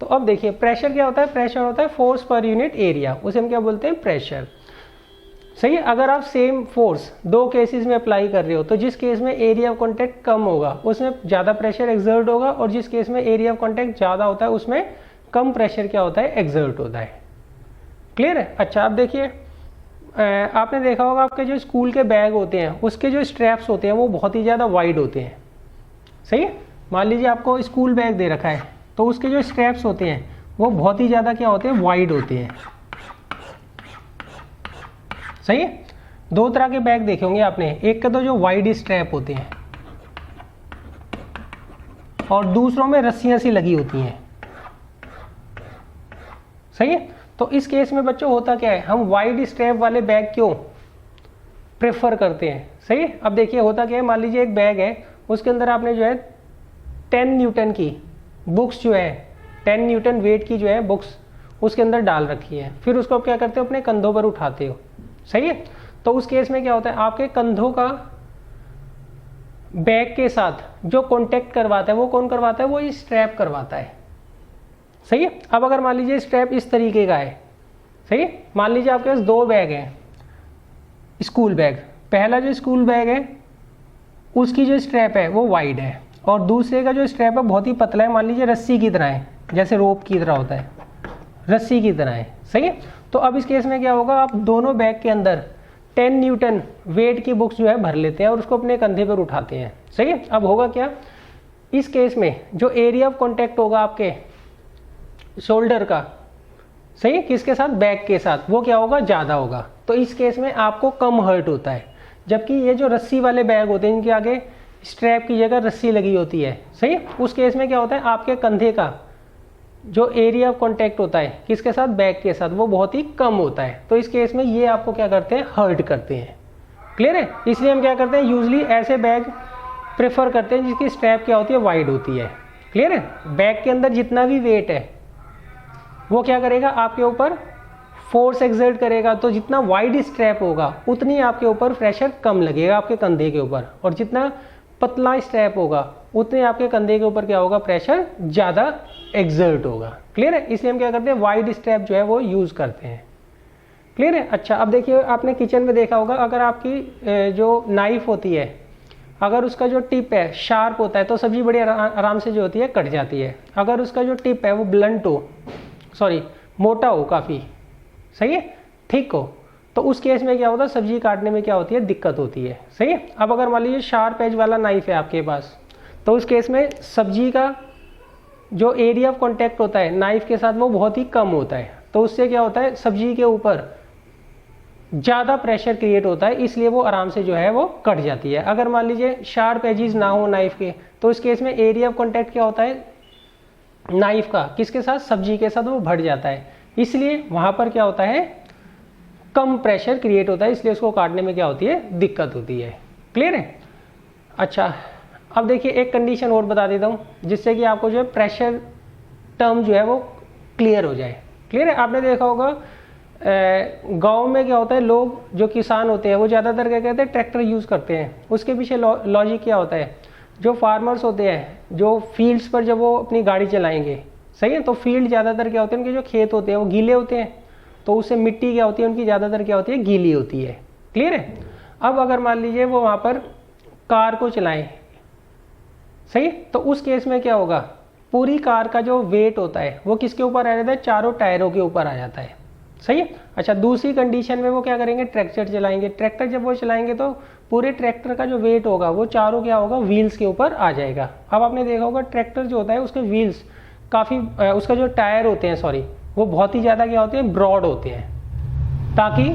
तो अब देखिए प्रेशर क्या होता है, प्रेशर होता है फोर्स पर यूनिट एरिया, उसे हम क्या बोलते हैं, प्रेशर। सही है? अगर आप सेम फोर्स 2 केसेस में अप्लाई कर रहे हो तो जिस केस में एरिया ऑफ कॉन्टैक्ट कम होगा उसमें ज़्यादा प्रेशर एक्सर्ट होगा और जिस केस में एरिया ऑफ कॉन्टैक्ट ज़्यादा होता है उसमें कम प्रेशर क्या होता है, एक्सर्ट होता है। क्लियर है? अच्छा अब देखिए आपने देखा होगा आपके जो स्कूल के बैग होते हैं उसके जो स्ट्रैप्स होते हैं वो बहुत ही ज़्यादा वाइड होते हैं, सही है। मान लीजिए आपको स्कूल बैग दे रखा है तो उसके जो स्ट्रैप्स होते हैं वो बहुत ही ज़्यादा क्या होते हैं, वाइड होते हैं, सही है। दो तरह के बैग देखे होंगे आपने, एक का तो जो वाइड स्ट्रैप होते हैं और दूसरों में रस्सियां सी लगी होती हैं, सही है। तो इस केस में बच्चों होता क्या है, हम वाइड स्ट्रैप वाले बैग क्यों प्रेफर करते हैं, सही है। अब देखिए होता क्या है, मान लीजिए एक बैग है उसके अंदर आपने जो है 10 न्यूटन की बुक्स जो है 10 न्यूटन वेट की जो है बुक्स उसके अंदर डाल रखी है, फिर उसको आप क्या करते हो, अपने कंधों पर उठाते हो, सही है। तो उस केस में क्या होता है, आपके कंधों का बैग के साथ जो कांटेक्ट करवाता है वो कौन करवाता है, वो ये स्ट्रैप करवाता है, सही है। अब अगर मान लीजिए स्ट्रैप इस तरीके का है, सही है। मान लीजिए आपके पास दो बैग हैं स्कूल बैग, पहला जो स्कूल बैग है उसकी जो स्ट्रैप है वो वाइड है और दूसरे का जो स्ट्रैप है बहुत ही पतला है, मान लीजिए रस्सी की तरह है, जैसे रोप की तरह होता है, रस्सी की तरह है, सही है। तो अब इस केस में क्या होगा, आप दोनों बैग के अंदर 10 न्यूटन वेट की बुक्स जो है भर लेते हैं और उसको अपने कंधे पर उठाते हैं, सही है। अब होगा क्या, इस केस में जो एरिया ऑफ कॉन्टैक्ट होगा आपके शोल्डर का, सही है, किसके साथ, बैग के साथ, वो क्या होगा, ज़्यादा होगा। तो इस केस में आपको कम हर्ट होता है। जबकि ये जो रस्सी वाले बैग होते हैं इनके आगे स्ट्रैप की जगह रस्सी लगी होती है, सही है, उस केस में क्या होता है, आपके कंधे का जो एरिया ऑफ कॉन्टैक्ट होता है किसके साथ, बैग के साथ, वो बहुत ही कम होता है। तो इस केस में ये आपको क्या करते हैं, हर्ट करते हैं, क्लियर है। इसलिए हम क्या करते हैं, यूजली ऐसे बैग प्रेफर करते हैं जिसकी स्ट्रैप क्या होती है, वाइड होती है, क्लियर है। बैग के अंदर जितना भी वेट है वो क्या करेगा, आपके ऊपर फोर्स एक्सर्ट करेगा, तो जितना वाइड स्ट्रैप होगा उतनी आपके ऊपर प्रेशर कम लगेगा आपके कंधे के ऊपर, और जितना पतला स्ट्रैप होगा उतने आपके कंधे के ऊपर क्या होगा, प्रेशर ज़्यादा एक्सर्ट होगा, क्लियर है। इसलिए हम क्या करते हैं, वाइड स्ट्रैप जो है वो यूज़ करते हैं, क्लियर है। अच्छा, अब देखिए आपने किचन में देखा होगा, अगर आपकी जो नाइफ होती है अगर उसका जो टिप है शार्प होता है तो सब्जी बड़ी आराम से जो होती है कट जाती है। अगर उसका जो टिप है वो ब्लंट हो, सॉरी मोटा हो काफ़ी, सही है, ठीक हो, तो उस केस में क्या होता है, सब्जी काटने में क्या होती है, दिक्कत होती है, सही है। अब अगर मान लीजिए शार्प एज वाला नाइफ है आपके पास, तो उस केस में सब्जी का जो एरिया ऑफ कॉन्टैक्ट होता है नाइफ के साथ वो बहुत ही कम होता है, तो उससे क्या होता है, सब्जी के ऊपर ज़्यादा प्रेशर क्रिएट होता है, इसलिए वो आराम से जो है वो कट जाती है। अगर मान लीजिए शार्प एजेस ना हो नाइफ के, तो इस केस में एरिया ऑफ कॉन्टैक्ट क्या होता है नाइफ का किसके साथ, सब्जी के साथ, वो बढ़ जाता है, इसलिए वहाँ पर क्या होता है, कम प्रेशर क्रिएट होता है, इसलिए उसको काटने में क्या होती है, दिक्कत होती है, क्लियर है। अच्छा, अब देखिए एक कंडीशन और बता देता हूँ जिससे कि आपको जो है प्रेशर टर्म जो है वो क्लियर हो जाए, क्लियर है। आपने देखा होगा गांव में क्या होता है, लोग जो किसान होते हैं वो ज़्यादातर क्या कहते हैं, ट्रैक्टर यूज़ करते हैं। उसके पीछे लॉजिक क्या होता है, जो फार्मर्स होते हैं जो फील्ड्स पर जब वो अपनी गाड़ी चलाएंगे, सही है, तो फील्ड ज़्यादातर क्या होते हैं, उनके जो खेत होते हैं वो गीले होते हैं, तो उससे मिट्टी क्या होती है, उनकी ज़्यादातर क्या होती है, गीली होती है, क्लियर है। अब अगर मान लीजिए वो वहाँ पर कार को चलाएं, सही, तो उस केस में क्या होगा, पूरी कार का जो वेट होता है वो किसके ऊपर आ जाता है, चारों टायरों के ऊपर आ जाता है, सही है। अच्छा, दूसरी कंडीशन में वो क्या करेंगे, ट्रैक्टर चलाएंगे, ट्रैक्टर जब वो चलाएंगे तो पूरे ट्रैक्टर का जो वेट होगा वो चारों क्या होगा, व्हील्स के ऊपर आ जाएगा। अब आपने देखा होगा ट्रैक्टर जो होता है उसके व्हील्स काफ़ी, उसका जो टायर होते हैं, सॉरी, वो बहुत ही ज़्यादा क्या होते हैं, ब्रॉड होते हैं, ताकि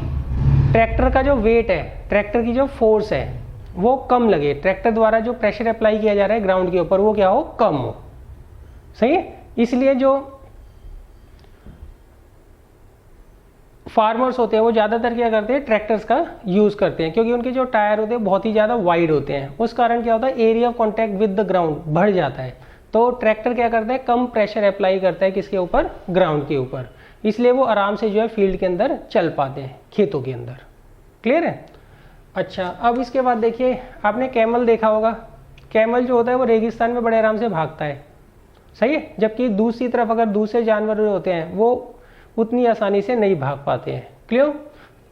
ट्रैक्टर का जो वेट है, ट्रैक्टर की जो फोर्स है वो कम लगे, ट्रैक्टर द्वारा जो प्रेशर अप्लाई किया जा रहा है ग्राउंड के ऊपर वो क्या हो, कम हो, सही है। इसलिए जो फार्मर्स होते हैं वो ज़्यादातर क्या करते हैं, ट्रैक्टर्स का यूज़ करते हैं, क्योंकि उनके जो टायर होते हैं बहुत ही ज़्यादा वाइड होते हैं। उस कारण क्या होता है, area of contact with the ground बढ़ जाता है, तो ट्रैक्टर क्या करता है, कम प्रेशर अप्लाई करता है किसके ऊपर, ग्राउंड के ऊपर, इसलिए वो आराम से जो है फील्ड के अंदर चल पाते हैं, खेतों के अंदर, क्लियर है। अच्छा, अब इसके बाद देखिए आपने कैमल देखा होगा, कैमल जो होता है वो रेगिस्तान में बड़े आराम से भागता है, सही है, जबकि दूसरी तरफ अगर दूसरे जानवर जो होते हैं वो उतनी आसानी से नहीं भाग पाते हैं, क्यों,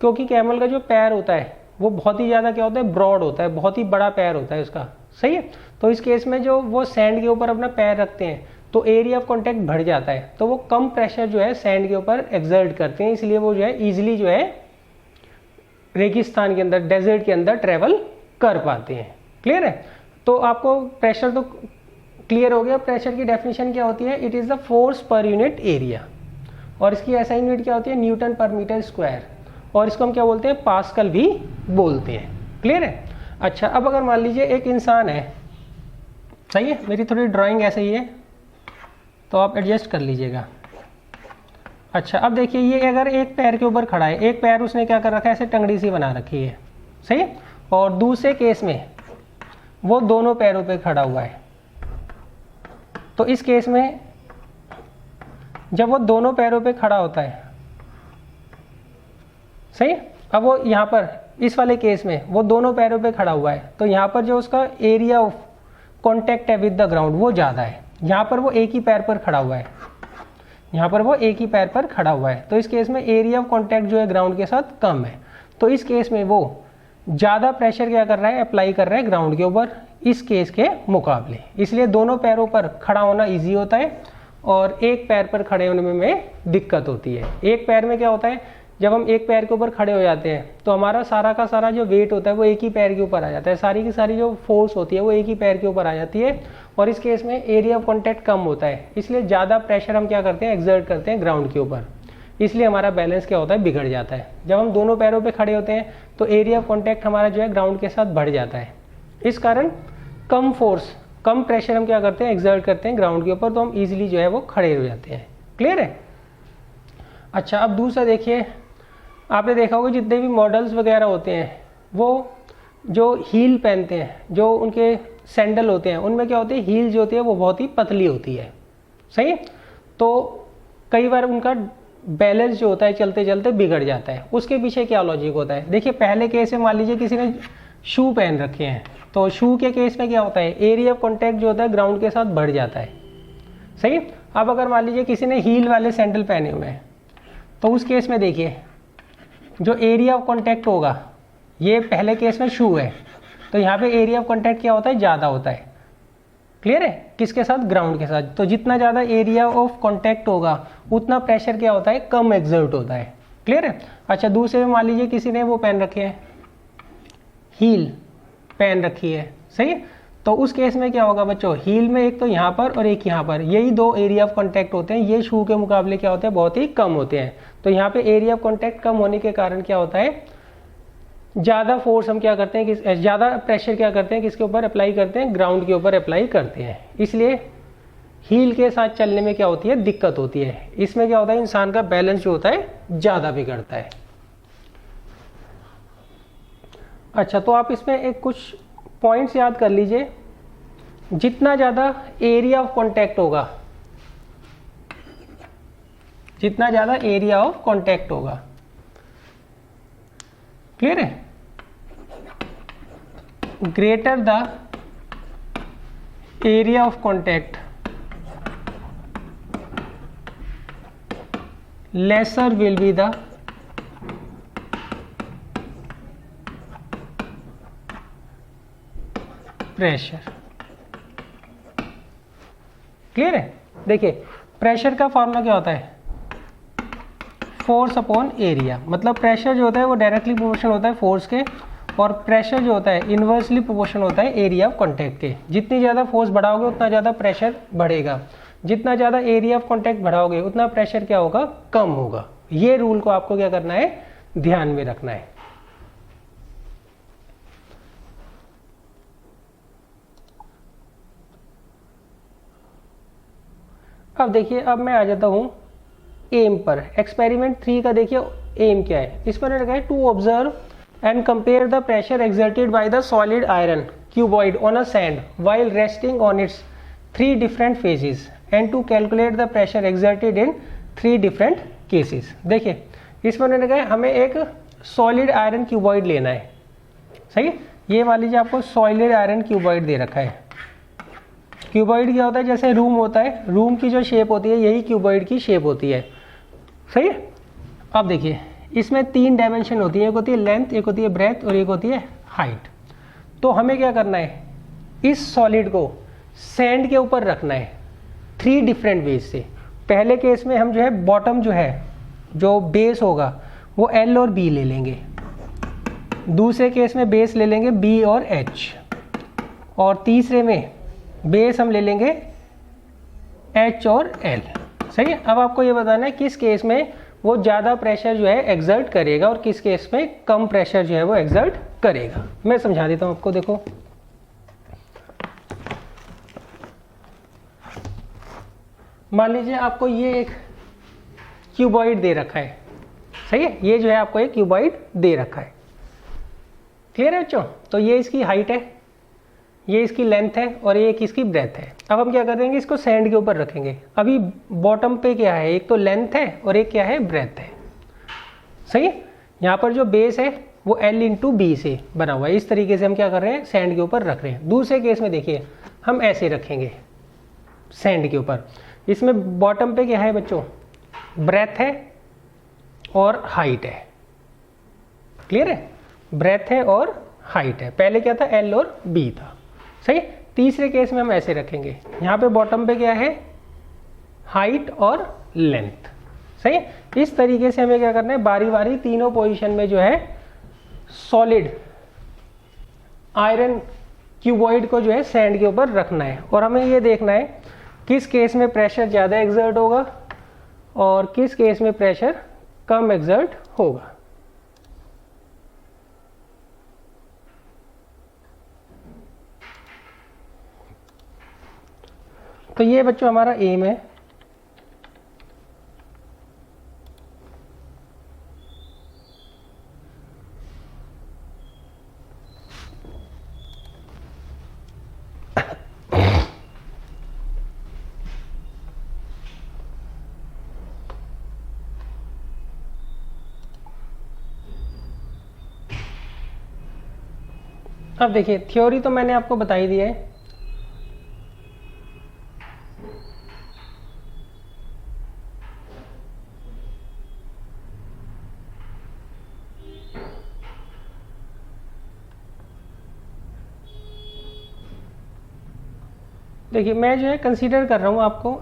क्योंकि कैमल का जो पैर होता है वो बहुत ही ज़्यादा क्या होता है, ब्रॉड होता है, बहुत ही बड़ा पैर होता है उसका, सही है। तो इस केस में जो वो सैंड के ऊपर अपना पैर रखते हैं तो एरिया ऑफ कॉन्टैक्ट बढ़ जाता है, तो वो कम प्रेशर जो है सैंड के ऊपर एक्सर्ट करते हैं, इसलिए वो जो है ईजिली जो है रेगिस्तान के अंदर, डेजर्ट के अंदर ट्रेवल कर पाते हैं। क्लियर है? तो आपको प्रेशर तो क्लियर हो गया। प्रेशर की डेफिनेशन क्या होती है? It is the force per unit area, और इसकी एसआई यूनिट क्या होती है? न्यूटन पर मीटर स्क्वायर, और इसको हम क्या बोलते हैं? पास्कल भी बोलते हैं। क्लियर है? अच्छा, अब अगर मान लीजिए एक इंसान है, सही है, मेरी थोड़ी ड्राइंग ऐसे ही है तो आप एडजस्ट कर लीजिएगा। अच्छा, अब देखिए ये अगर एक पैर के ऊपर खड़ा है, एक पैर उसने क्या कर रखा है? ऐसे टंगड़ी सी बना रखी है, सही है, और दूसरे केस में वो दोनों पैरों पे खड़ा हुआ है। तो इस केस में जब वो दोनों पैरों पे खड़ा होता है, सही, अब वो यहाँ पर इस वाले केस में वो दोनों पैरों पे खड़ा हुआ है, तो यहाँ पर जो उसका एरिया ऑफ कॉन्टैक्ट है विद द ग्राउंड वो ज़्यादा है। यहाँ पर वो एक ही पैर पर खड़ा हुआ है, यहाँ पर वो एक ही पैर पर खड़ा हुआ है, तो इस केस में एरिया ऑफ कॉन्टैक्ट जो है ग्राउंड के साथ कम है। तो इस केस में वो ज़्यादा प्रेशर क्या कर रहा है? अप्लाई कर रहा है ग्राउंड के ऊपर, इस केस के मुकाबले। इसलिए दोनों पैरों पर खड़ा होना ईजी होता है, और एक पैर पर खड़े होने में दिक्कत होती है। एक पैर में क्या होता है? जब हम एक पैर के ऊपर खड़े हो जाते हैं तो हमारा सारा का सारा जो वेट होता है वो एक ही पैर के ऊपर आ जाता है, सारी की सारी जो फोर्स होती है वो एक ही पैर के ऊपर आ जाती है, और इस केस में एरिया ऑफ कॉन्टैक्ट कम होता है। इसलिए ज़्यादा प्रेशर हम क्या करते हैं? एक्सर्ट करते हैं ग्राउंड के ऊपर, इसलिए हमारा बैलेंस क्या होता है? बिगड़ जाता है। जब हम दोनों पैरों पे खड़े होते हैं तो एरिया ऑफ कॉन्टैक्ट हमारा जो है ग्राउंड के साथ बढ़ जाता है। इस कारण कम फोर्स, कम प्रेशर हम क्या करते हैं? एक्सर्ट करते हैं ग्राउंड के ऊपर, तो हम ईजिली जो है वो खड़े हो जाते हैं। क्लियर है? अच्छा, अब दूसरा देखिए, आपने देखा होगा जितने भी मॉडल्स वगैरह होते हैं वो जो हील पहनते हैं, जो उनके सैंडल होते हैं, उनमें क्या होती है? हील जो होती है वो बहुत ही पतली होती है, सही। तो कई बार उनका बैलेंस जो होता है चलते चलते बिगड़ जाता है। उसके पीछे क्या लॉजिक होता है? देखिए, पहले केस में मान लीजिए किसी ने शू पहन रखे हैं, तो शू के केस में क्या होता है? एरिया ऑफ कॉन्टैक्ट जो होता है ग्राउंड के साथ बढ़ जाता है, सही। अब अगर मान लीजिए किसी ने हील वाले सैंडल पहने हुए हैं, तो उस केस में देखिए जो एरिया ऑफ कॉन्टैक्ट होगा, ये पहले केस में शू है, तो यहाँ पे एरिया ऑफ कॉन्टैक्ट क्या होता है? ज़्यादा होता है। क्लियर है? किसके साथ? ग्राउंड के साथ। तो जितना ज़्यादा एरिया ऑफ कॉन्टैक्ट होगा उतना प्रेशर क्या होता है? कम एक्सर्ट होता है। क्लियर है? अच्छा, दूसरे में मान लीजिए किसी ने वो पहन रखे हैं, हील पहन रखी है, सही। तो उस केस में क्या होगा बच्चों? हील में एक तो यहाँ पर और एक यहाँ पर, यही दो एरिया ऑफ कॉन्टैक्ट होते हैं। ये शू के मुकाबले क्या होते हैं? बहुत ही कम होते हैं। तो यहाँ पे एरिया ऑफ कॉन्टैक्ट कम होने के कारण क्या होता है? ज़्यादा फोर्स हम क्या करते हैं? ज़्यादा प्रेशर क्या करते हैं? किसके ऊपर अप्लाई करते हैं? ग्राउंड के ऊपर अप्लाई करते हैं। इसलिए हील के साथ चलने में क्या होती है? दिक्कत होती है। इसमें क्या होता है? इंसान का बैलेंस जो होता है ज़्यादा बिगड़ता है। अच्छा, तो आप इसमें एक कुछ पॉइंट्स याद कर लीजिए। जितना ज़्यादा एरिया ऑफ कॉन्टैक्ट होगा, जितना ज़्यादा एरिया ऑफ कॉन्टैक्ट होगा, क्लियर है, greater the area of contact lesser will be the pressure. Clear है? देखिए, प्रेशर का फॉर्मूला क्या होता है? Force upon area. मतलब प्रेशर जो होता है वो डायरेक्टली प्रोपोर्शनल होता है फोर्स के, और प्रेशर जो होता है इन्वर्सली प्रोपोर्शनल होता है एरिया ऑफ कॉन्टैक्ट के। जितनी ज़्यादा फोर्स बढ़ाओगे उतना ज़्यादा प्रेशर बढ़ेगा, जितना ज़्यादा एरिया ऑफ कॉन्टैक्ट बढ़ाओगे उतना प्रेशर क्या होगा? कम होगा। ये रूल को आपको क्या करना है? ध्यान में रखना है। अब देखिए, अब मैं आ जाता हूं एम पर। एक्सपेरिमेंट 3 का देखिए एम क्या है। इस पर लगा है to observe and compare the pressure exerted by the solid iron cuboid on a sand while resting on its 3 different phases and to calculate the pressure exerted in 3 different cases. देखिए, इस पर लगा है हमें एक सॉलिड आयरन क्यूबॉइड लेना है, सही। ये मान लीजिए आपको सॉलिड आयरन क्यूबॉइड दे रखा है। क्यूबॉइड क्या होता है? जैसे रूम होता है, रूम की जो शेप होती है यही क्यूबॉइड की शेप होती है, सही है। अब देखिए, इसमें 3 डायमेंशन होती है, एक होती है लेंथ, एक होती है ब्रेथ और एक होती है हाइट। तो हमें क्या करना है? इस सॉलिड को सैंड के ऊपर रखना है 3 डिफरेंट वेज से। पहले केस में हम जो है बॉटम जो है, जो बेस होगा वो L और B ले लेंगे, दूसरे केस में बेस ले लेंगे बी और एच, और तीसरे में बेस हम ले लेंगे एच और एल। सही है। अब आपको ये बताना है किस केस में वो ज़्यादा प्रेशर जो है एक्सर्ट करेगा और किस केस में कम प्रेशर जो है वो एक्सर्ट करेगा। मैं समझा देता हूँ आपको। देखो, मान लीजिए आपको ये एक क्यूबॉइड दे रखा है। सही है। ये जो है आपको एक क्यूबॉइड दे रखा है। क्लियर है बच्चों? तो ये इसकी हाइट है, ये इसकी लेंथ है और ये एक इसकी ब्रेथ है। अब हम क्या कर देंगे, इसको सैंड के ऊपर रखेंगे। अभी बॉटम पे क्या है, एक तो लेंथ है और एक क्या है, ब्रेथ है। सही है। यहाँ पर जो बेस है वो L इंटू बी से बना हुआ है। इस तरीके से हम क्या कर रहे हैं, सैंड के ऊपर रख रहे हैं। दूसरे केस में देखिए हम ऐसे रखेंगे सैंड के ऊपर। इसमें बॉटम पे क्या है बच्चों, ब्रेथ है और हाइट है। क्लियर है। ब्रेथ है और हाइट है। पहले क्या था, L और B था। सही। तीसरे केस में हम ऐसे रखेंगे, यहाँ पे बॉटम पे क्या है, हाइट और लेंथ। सही। इस तरीके से हमें क्या करना है, बारी बारी तीनों पोजीशन में जो है सॉलिड आयरन क्यूबॉइड को जो है सैंड के ऊपर रखना है। और हमें ये देखना है किस केस में प्रेशर ज़्यादा एक्सर्ट होगा और किस केस में प्रेशर कम एक्सर्ट होगा। तो ये बच्चों हमारा एम है। अब देखिए, थ्योरी तो मैंने आपको बता ही दिया है। देखिए, मैं जो है कंसीडर कर रहा हूँ आपको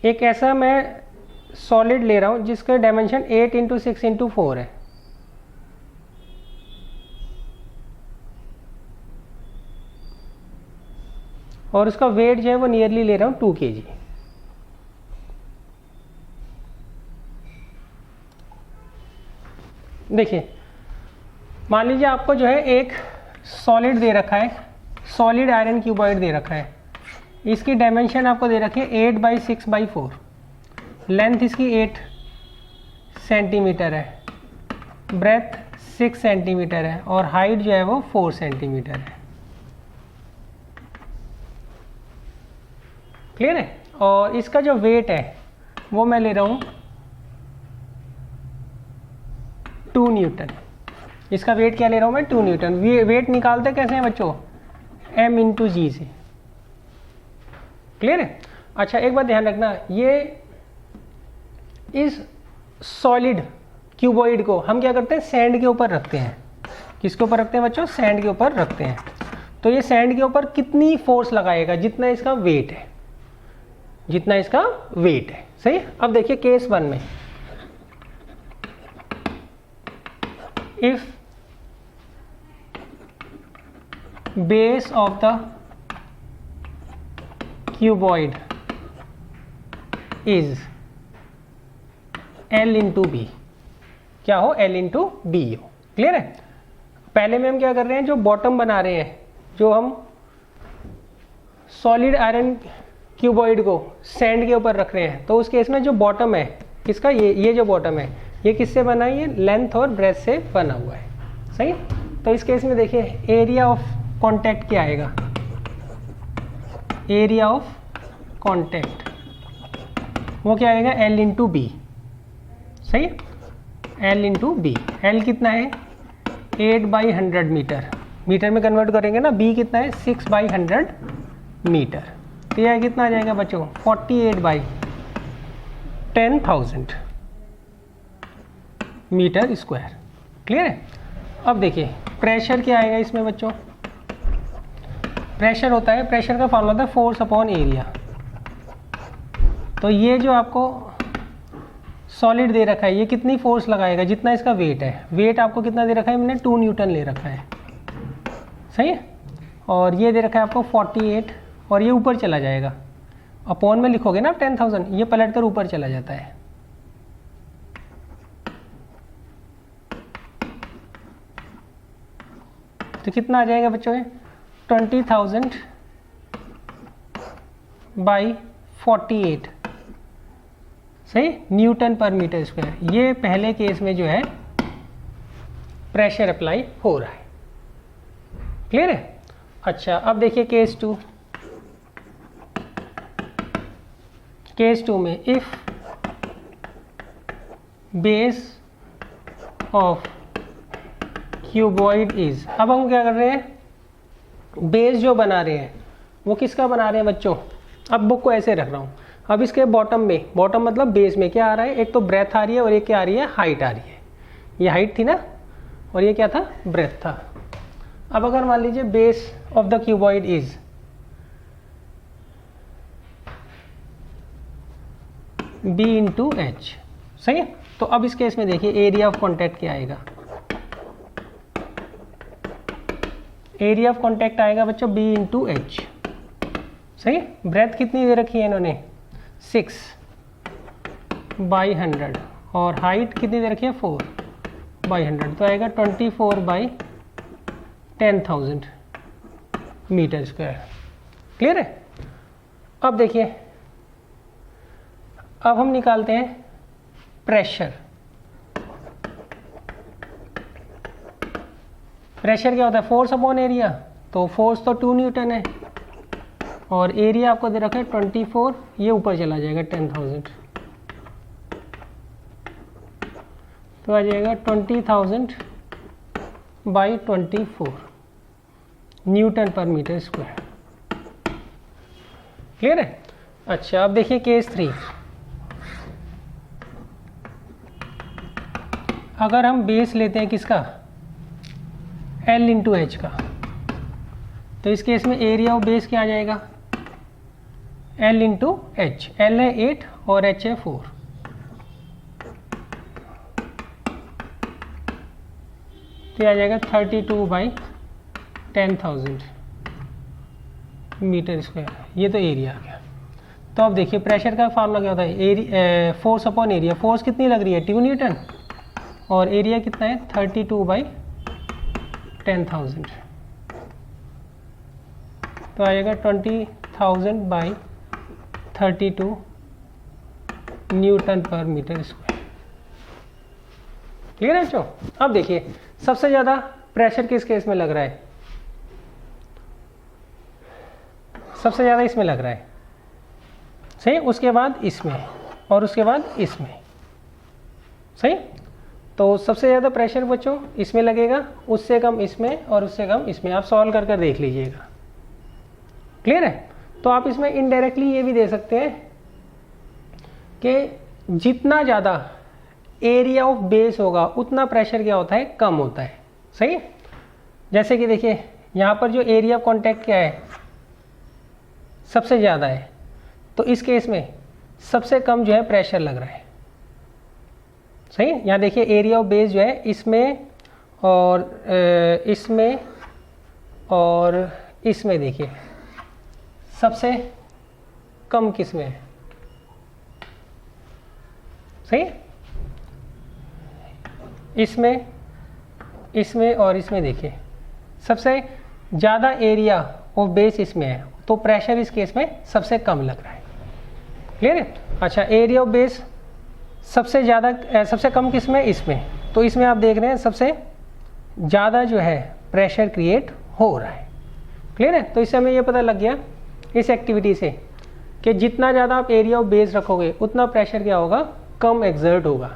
एक ऐसा मैं सॉलिड ले रहा हूँ जिसका डायमेंशन 8 इंटू 6 इंटू 4 है। और उसका वेट जो है वो नियरली ले रहा हूँ 2 kg। देखिए, मान लीजिए आपको जो है एक सॉलिड दे रखा है, सॉलिड आयरन क्यूबॉइड दे रखा है। इसकी डायमेंशन आपको दे रखी है 8/6/4। लेंथ इसकी 8 सेंटीमीटर है, ब्रेथ 6 सेंटीमीटर है और हाइट जो है वो 4 सेंटीमीटर है। क्लियर है। और इसका जो वेट है वो मैं ले रहा हूँ 2 न्यूटन। इसका वेट क्या ले रहा हूँ मैं, 2 न्यूटन। वेट निकालते कैसे हैं बच्चों, m इंटू जी से। क्लियर है। अच्छा, एक बात ध्यान रखना, ये इस सॉलिड क्यूबॉइड को हम क्या करते हैं, सैंड के ऊपर रखते हैं। किसके ऊपर रखते हैं बच्चों, सैंड के ऊपर रखते हैं। तो ये सैंड के ऊपर कितनी फोर्स लगाएगा, जितना इसका वेट है, जितना इसका वेट है। सही। अब देखिए केस 1 में, if base of the cuboid is L into B, क्या हो, L इंटू बी हो। क्लियर है। पहले में हम क्या कर रहे हैं, जो बॉटम बना रहे हैं, जो हम सॉलिड आयरन क्यूबॉइड को सैंड के ऊपर रख रहे हैं, तो उस केस में जो बॉटम है इसका, ये जो बॉटम है ये किससे बना है, ये लेंथ और ब्रेथ से बना हुआ है। सही। तो इस केस में देखिए एरिया ऑफ कांटेक्ट क्या आएगा, एरिया ऑफ कांटेक्ट वो क्या आएगा, L इंटू बी। सही। L into B. L कितना है, 8/100 मीटर। मीटर में कन्वर्ट करेंगे ना, B कितना है, 6/100 मीटर। तो यह कितना आ जाएगा बच्चों, 48/10,000 मीटर स्क्वायर। क्लियर है। अब देखिए प्रेशर क्या आएगा इसमें बच्चों, प्रेशर होता है, प्रेशर का फॉर्मूला होता है फोर्स अपॉन एरिया। तो ये जो आपको सॉलिड दे रखा है, ये कितनी फोर्स लगाएगा, जितना इसका वेट है। वेट आपको कितना दे रखा है, मैंने 2 न्यूटन ले रखा है, सही है। और ये दे रखा है आपको 48, और ये ऊपर चला जाएगा, अपॉन में लिखोगे ना 10,000, ये पलट कर ऊपर चला जाता है। तो कितना आ जाएगा बच्चों, 20,000 बाई 48, सही, न्यूटन पर मीटर स्क्वायर। ये पहले केस में जो है प्रेशर अप्लाई हो रहा है, क्लियर है। अच्छा, अब देखिए केस 2। केस 2 में if base of cuboid is, अब हम क्या कर रहे हैं, बेस जो बना रहे हैं वो किसका बना रहे हैं बच्चों। अब बुक को ऐसे रख रहा हूँ। अब इसके बॉटम में, बॉटम मतलब बेस में क्या आ रहा है, एक तो ब्रेथ आ रही है और एक क्या आ रही है, हाइट आ रही है। ये हाइट थी ना, और ये क्या था, ब्रेथ था। अब अगर मान लीजिए base of the cuboid is B into H, सही है। तो अब इस केस में देखिए एरिया ऑफ कॉन्टैक्ट क्या आएगा, एरिया ऑफ कॉन्टैक्ट आएगा बच्चों B इंटू एच, सही। ब्रेथ कितनी दे रखी है इन्होंने, 6/100, और हाइट कितनी दे रखी है, 4/100, तो आएगा 24/10,000 मीटर स्क्वायर, क्लियर है। अब देखिए, अब हम निकालते हैं प्रेशर। प्रेशर क्या होता है, फोर्स अपॉन एरिया। तो फोर्स तो 2 न्यूटन है, और एरिया आपको दे रखा है 24, ये ऊपर चला जाएगा 10,000, तो आ जाएगा 20,000 बाई 24 न्यूटन पर मीटर स्क्वायर, क्लियर है। अच्छा, अब देखिए केस 3। अगर हम बेस लेते हैं किसका, L इंटू एच का, तो इस केस में एरिया ऑफ बेस क्या आ जाएगा, L इंटू एच। L है 8 और H है 4, तो आ जाएगा 32/10,000 मीटर स्क्वायर। ये तो एरिया आ गया। तो अब देखिए प्रेशर का फार्मूला क्या होता है, फोर्स अपॉन एरिया। फोर्स कितनी लग रही है, 2 न्यूटन, और एरिया कितना है, 32/10,000, तो आएगा 20,000/32 न्यूटन पर मीटर स्क्वायर, क्लियर है बच्चों। अब देखिए सबसे ज़्यादा प्रेशर किस केस में लग रहा है, सबसे ज़्यादा इसमें लग रहा है, सही। उसके बाद इसमें, और उसके बाद इसमें, सही। तो सबसे ज़्यादा प्रेशर बच्चों इसमें लगेगा, उससे कम इसमें, और उससे कम इसमें। आप सॉल्व कर कर देख लीजिएगा, क्लियर है। तो आप इसमें इनडायरेक्टली ये भी दे सकते हैं कि जितना ज़्यादा एरिया ऑफ बेस होगा उतना प्रेशर क्या होता है, कम होता है, सही। जैसे कि देखिए यहाँ पर जो एरिया ऑफ कॉन्टैक्ट क्या है, सबसे ज़्यादा है, तो इस केस में सबसे कम जो है प्रेशर लग रहा है, सही। यहाँ देखिए एरिया ऑफ बेस जो है इसमें और इसमें और इसमें, देखिए सबसे कम किस में है, सही। इसमें, इसमें और इसमें देखिए सबसे ज़्यादा एरिया ऑफ बेस इसमें है, तो प्रेशर इस केस में सबसे कम लग रहा है, क्लियर है। अच्छा, एरिया ऑफ बेस सबसे ज़्यादा, सबसे कम किस में, इसमें, तो इसमें आप देख रहे हैं सबसे ज़्यादा जो है प्रेशर क्रिएट हो रहा है, क्लियर है। तो इससे हमें ये पता लग गया इस एक्टिविटी से कि जितना ज़्यादा आप एरिया ऑफ बेस रखोगे उतना प्रेशर क्या होगा, कम एक्सर्ट होगा,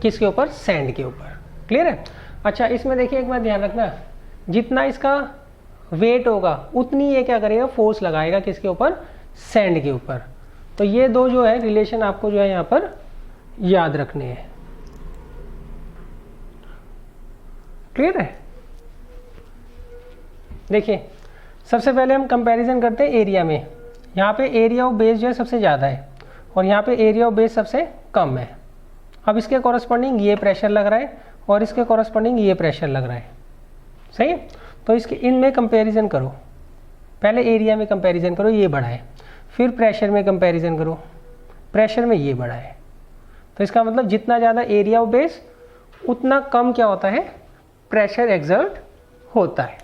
किसके ऊपर, सैंड के ऊपर, क्लियर है। अच्छा, इसमें देखिए एक बात ध्यान रखना, जितना इसका वेट होगा उतनी ये क्या करेगा, फोर्स लगाएगा किसके ऊपर, सैंड के ऊपर। तो ये दो जो है रिलेशन आपको जो है यहाँ पर याद रखने हैं, क्लियर है। देखिए सबसे पहले हम कंपैरिजन करते हैं एरिया में। यहाँ पे एरिया ऑफ बेस जो है सबसे ज़्यादा है और यहाँ पे एरिया ऑफ बेस सबसे कम है। अब इसके कॉरस्पॉन्डिंग ये प्रेशर लग रहा है और इसके कॉरस्पॉन्डिंग ये प्रेशर लग रहा है, सही। तो इसके इनमें कंपैरिजन करो, पहले एरिया में कंपैरिजन करो, ये बड़ा है, फिर प्रेशर में कंपैरिजन करो, प्रेशर में ये बड़ा है। तो इसका मतलब जितना ज़्यादा एरिया ऑफ बेस उतना कम क्या होता है, प्रेशर एक्सर्ट होता है।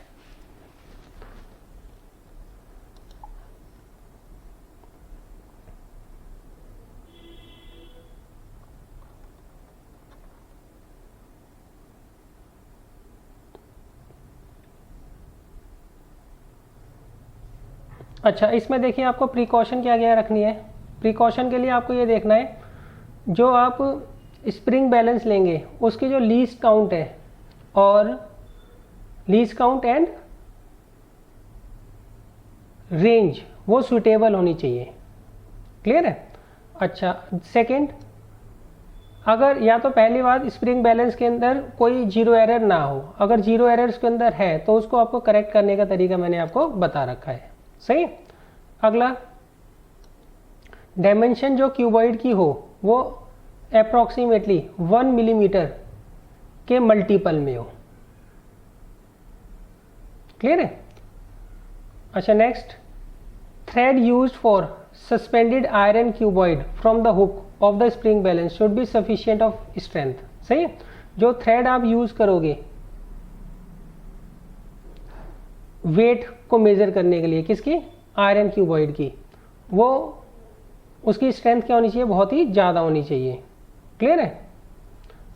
अच्छा, इसमें देखिए आपको प्रिकॉशन क्या क्या रखनी है। प्रिकॉशन के लिए आपको ये देखना है, जो आप स्प्रिंग बैलेंस लेंगे उसकी जो लीस्ट काउंट है और लीस्ट काउंट एंड रेंज वो सुटेबल होनी चाहिए। क्लियर है। अच्छा, सेकंड, अगर या तो पहली बात स्प्रिंग बैलेंस के अंदर कोई जीरो एरर ना हो, अगर जीरो एरर उसके अंदर है तो उसको आपको करेक्ट करने का तरीका मैंने आपको बता रखा है, सही। अगला, डायमेंशन जो क्यूबॉइड की हो वो अप्रॉक्सीमेटली 1 मिलीमीटर के मल्टीपल में हो। क्लियर है। अच्छा, next, thread used for suspended iron cuboid from the hook of the spring balance should be sufficient of strength, सही। जो थ्रेड आप यूज करोगे वेट को मेजर करने के लिए, किसकी, आयरन क्यूबॉइड की, वो उसकी स्ट्रेंथ क्या होनी चाहिए, बहुत ही ज़्यादा होनी चाहिए। क्लियर है।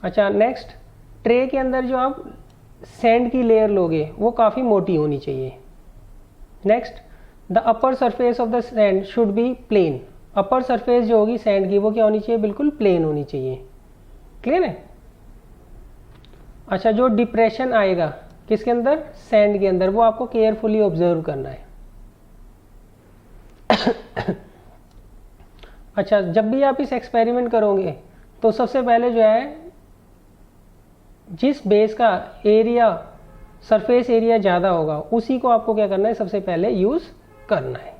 अच्छा, नेक्स्ट, ट्रे के अंदर जो आप सैंड की लेयर लोगे वो काफ़ी मोटी होनी चाहिए। Next, the upper surface of the sand should be plane. Upper surface जो होगी सैंड की वो क्या होनी चाहिए, बिल्कुल प्लेन होनी चाहिए। क्लियर है। अच्छा, जो डिप्रेशन आएगा किसके अंदर, सैंड के अंदर, वो आपको केयरफुली ऑब्जर्व करना है। अच्छा, जब भी आप इस एक्सपेरिमेंट करोगे तो सबसे पहले जो है जिस बेस का एरिया, सरफेस एरिया ज़्यादा होगा उसी को आपको क्या करना है, सबसे पहले यूज़ करना है।